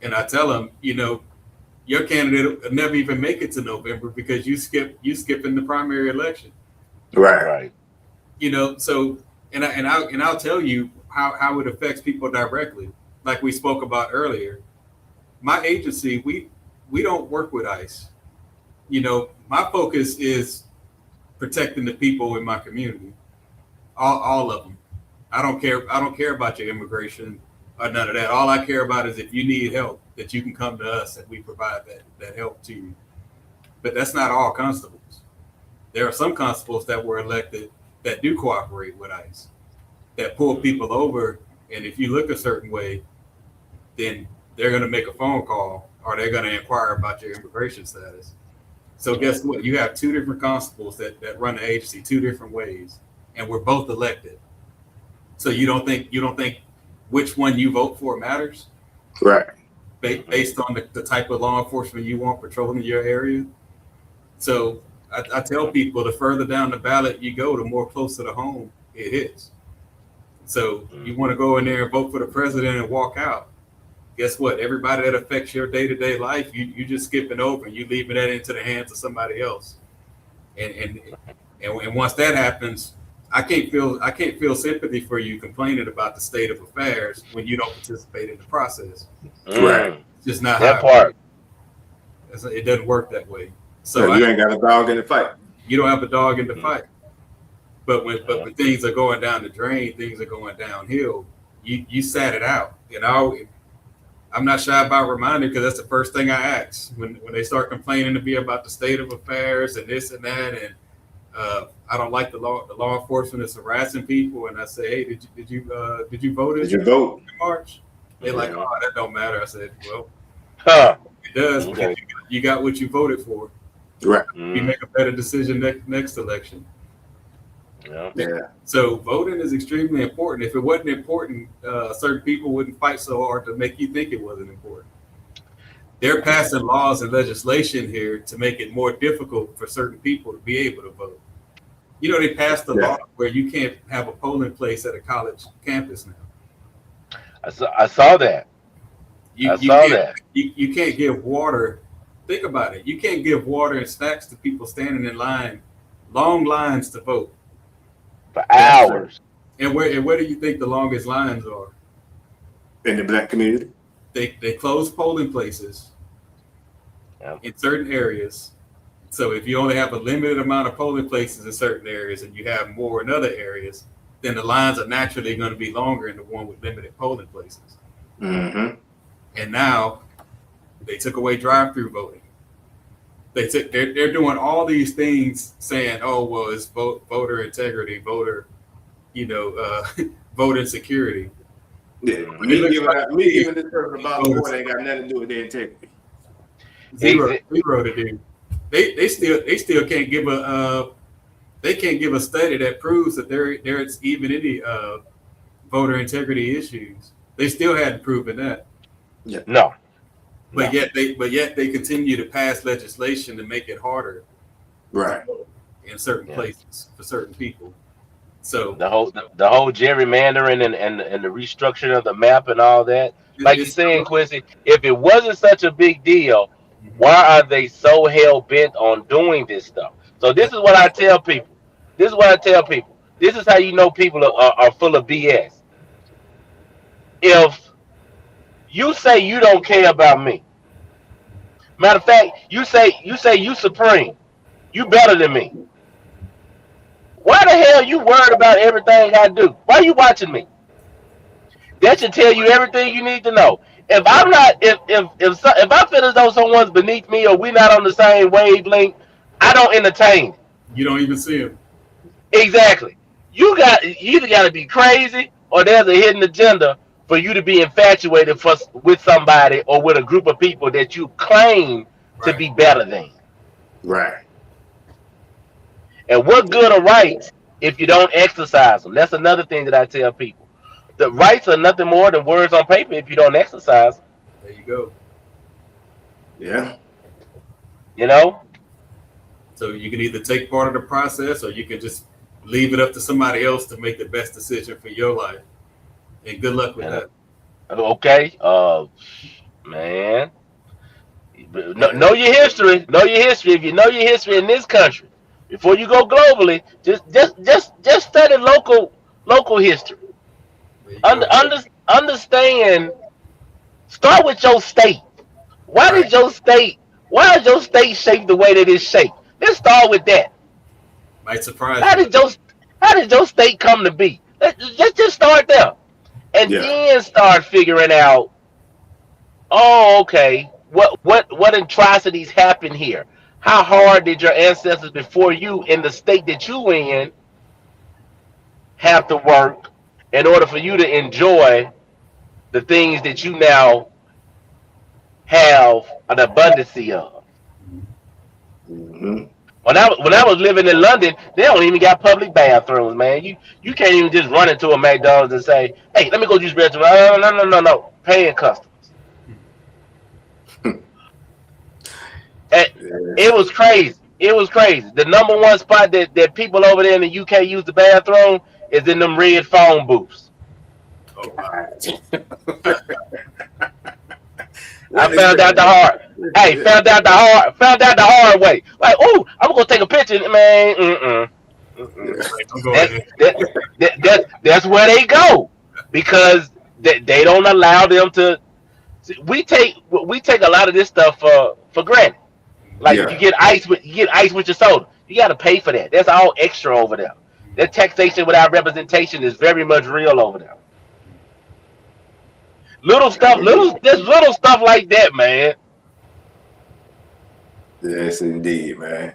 And I tell them, your candidate will never even make it to November because you skipping the primary election. Right. So and I'll tell you how it affects people directly. Like we spoke about earlier. My agency, we don't work with ICE. My focus is protecting the people in my community. All of them. I don't care about your immigration or none of that. All I care about is if you need help, that you can come to us and we provide that help to you. But that's not all constables. There are some constables that were elected that do cooperate with ICE, that pull people over, and if you look a certain way, then they're going to make a phone call or they're going to inquire about your immigration status. So guess what? You have two different constables that run the agency two different ways, and we're both elected. So you don't think which one you vote for matters? Right. Based on the type of law enforcement you want patrolling your area. So I tell people the further down the ballot you go, the more closer to home it hits. So you want to go in there and vote for the president and walk out. Guess what? Everybody that affects your day-to-day life, you just skipping over and you leaving that into the hands of somebody else. And once that happens, I can't feel sympathy for you complaining about the state of affairs when you don't participate in the process. Right. It's just not that how part. It doesn't work that way. So you ain't got a dog in the fight. You don't have a dog in the fight. But when things are going down the drain, things are going downhill, you sat it out. I'm not shy about reminding because that's the first thing I ask when they start complaining to me about the state of affairs and this and that, and I don't like the law enforcement is harassing people, and I say, hey, did you vote? Did you vote in March? They're like, oh, that don't matter. I said, well, it does because you got what you voted for. Right. You make a better decision next election. Yeah. So voting is extremely important. If it wasn't important, certain people wouldn't fight so hard to make you think it wasn't important. they're passing laws and legislation here to make it more difficult for certain people to be able to vote. You know, they passed a law where you can't have a polling place at a college campus now. I saw that. You can't give water. Think about it. You can't give water and snacks to people standing in line, long lines to vote for hours. And where do you think the longest lines are? In the Black community. They close polling places in certain areas. So if you only have a limited amount of polling places in certain areas and you have more in other areas, then the lines are naturally going to be longer in the one with limited polling places. Mm-hmm. And now they took away drive-through voting. They're doing all these things saying, oh, well, it's voter integrity, voter, voter security. Yeah, me giving this person about the board ain't got nothing to do with their integrity. Zero to do. They still can't give a study that proves that there's even any voter integrity issues. They still hadn't proven that. Yeah. No. But yet they continue to pass legislation to make it harder. Right. In certain places for certain people. So the whole gerrymandering and the restructuring of the map and all that. Like you're saying, Quincy, if it wasn't such a big deal, why are they so hell bent on doing this stuff? So this is what I tell people. This is how you know people are full of BS. If you say you don't care about me, matter of fact, you say you supreme, you better than me. Why the hell you worried about everything I do? Why are you watching me? That should tell you everything you need to know. If I'm not, if I feel as though someone's beneath me or we're not on the same wavelength, I don't entertain. You don't even see him. Exactly. You either got to be crazy or there's a hidden agenda for you to be infatuated with somebody or with a group of people that you claim to be better than. Right. And what good are rights if you don't exercise them? That's another thing that I tell people. The rights are nothing more than words on paper if you don't exercise them. There you go. Yeah. You know? So you can either take part of the process or you can just leave it up to somebody else to make the best decision for your life. And good luck with that. Okay. Man. Know your history. Know your history. If you know your history in this country, before you go globally, just study local history. Understand. Start with your state. Why is your state shaped the way that it's shaped? Let's start with that. Might surprise you. How did your state come to be? Let's just start there, and then start figuring out. Oh, okay. What atrocities happened here? How hard did your ancestors before you in the state that you in have to work in order for you to enjoy the things that you now have an abundance of? Mm-hmm. When I was living in London, they don't even got public bathrooms, man. You can't even just run into a McDonald's and say, "Hey, let me go use the restroom." No. Paying customers. It was crazy. The number one spot that people over there in the UK use the bathroom is in them red phone booths. Oh, wow. I found out the hard. Hey, found out the hard way. Like, oh, I'm gonna take a picture, man. That's where they go because they don't allow them to. We take a lot of this stuff for granted. Like you get ice with your soda. You got to pay for that. That's all extra over there. That taxation without representation is very much real over there. Little stuff like that, man. Yes, indeed, man.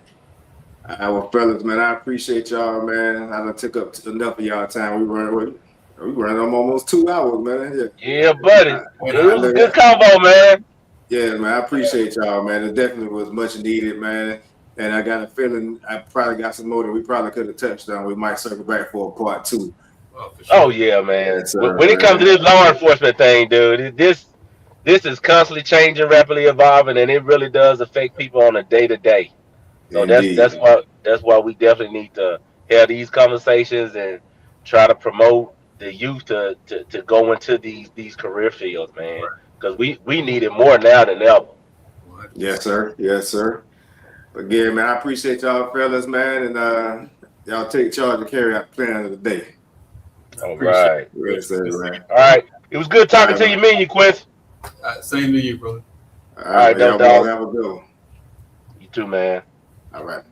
Our fellas, man, I appreciate y'all, man. I done took up enough of y'all time. We running on almost 2 hours, man. Yeah, buddy. It was a good combo, man. Yeah, man, I appreciate y'all, man. It definitely was much needed, man. And I got a feeling I probably got some more that we probably could have touched on. We might circle back for a part 2. Oh, for sure. Oh yeah, man. When it comes to this law enforcement thing, dude, this this is constantly changing, rapidly evolving, and it really does affect people on a day to day. So Indeed. that's why we definitely need to have these conversations and try to promote the youth to go into these career fields, man. Because we need it more now than ever. Yes, sir. Yes, sir. But again, man, I appreciate y'all fellas, man, and y'all take charge and carry out the plan of the day. All right. Yes, sir, man. All right. It was good talking to you, me and you, Quincy. Same to you, brother. All right, All right, y'all dog. have a good one. You too, man. All right.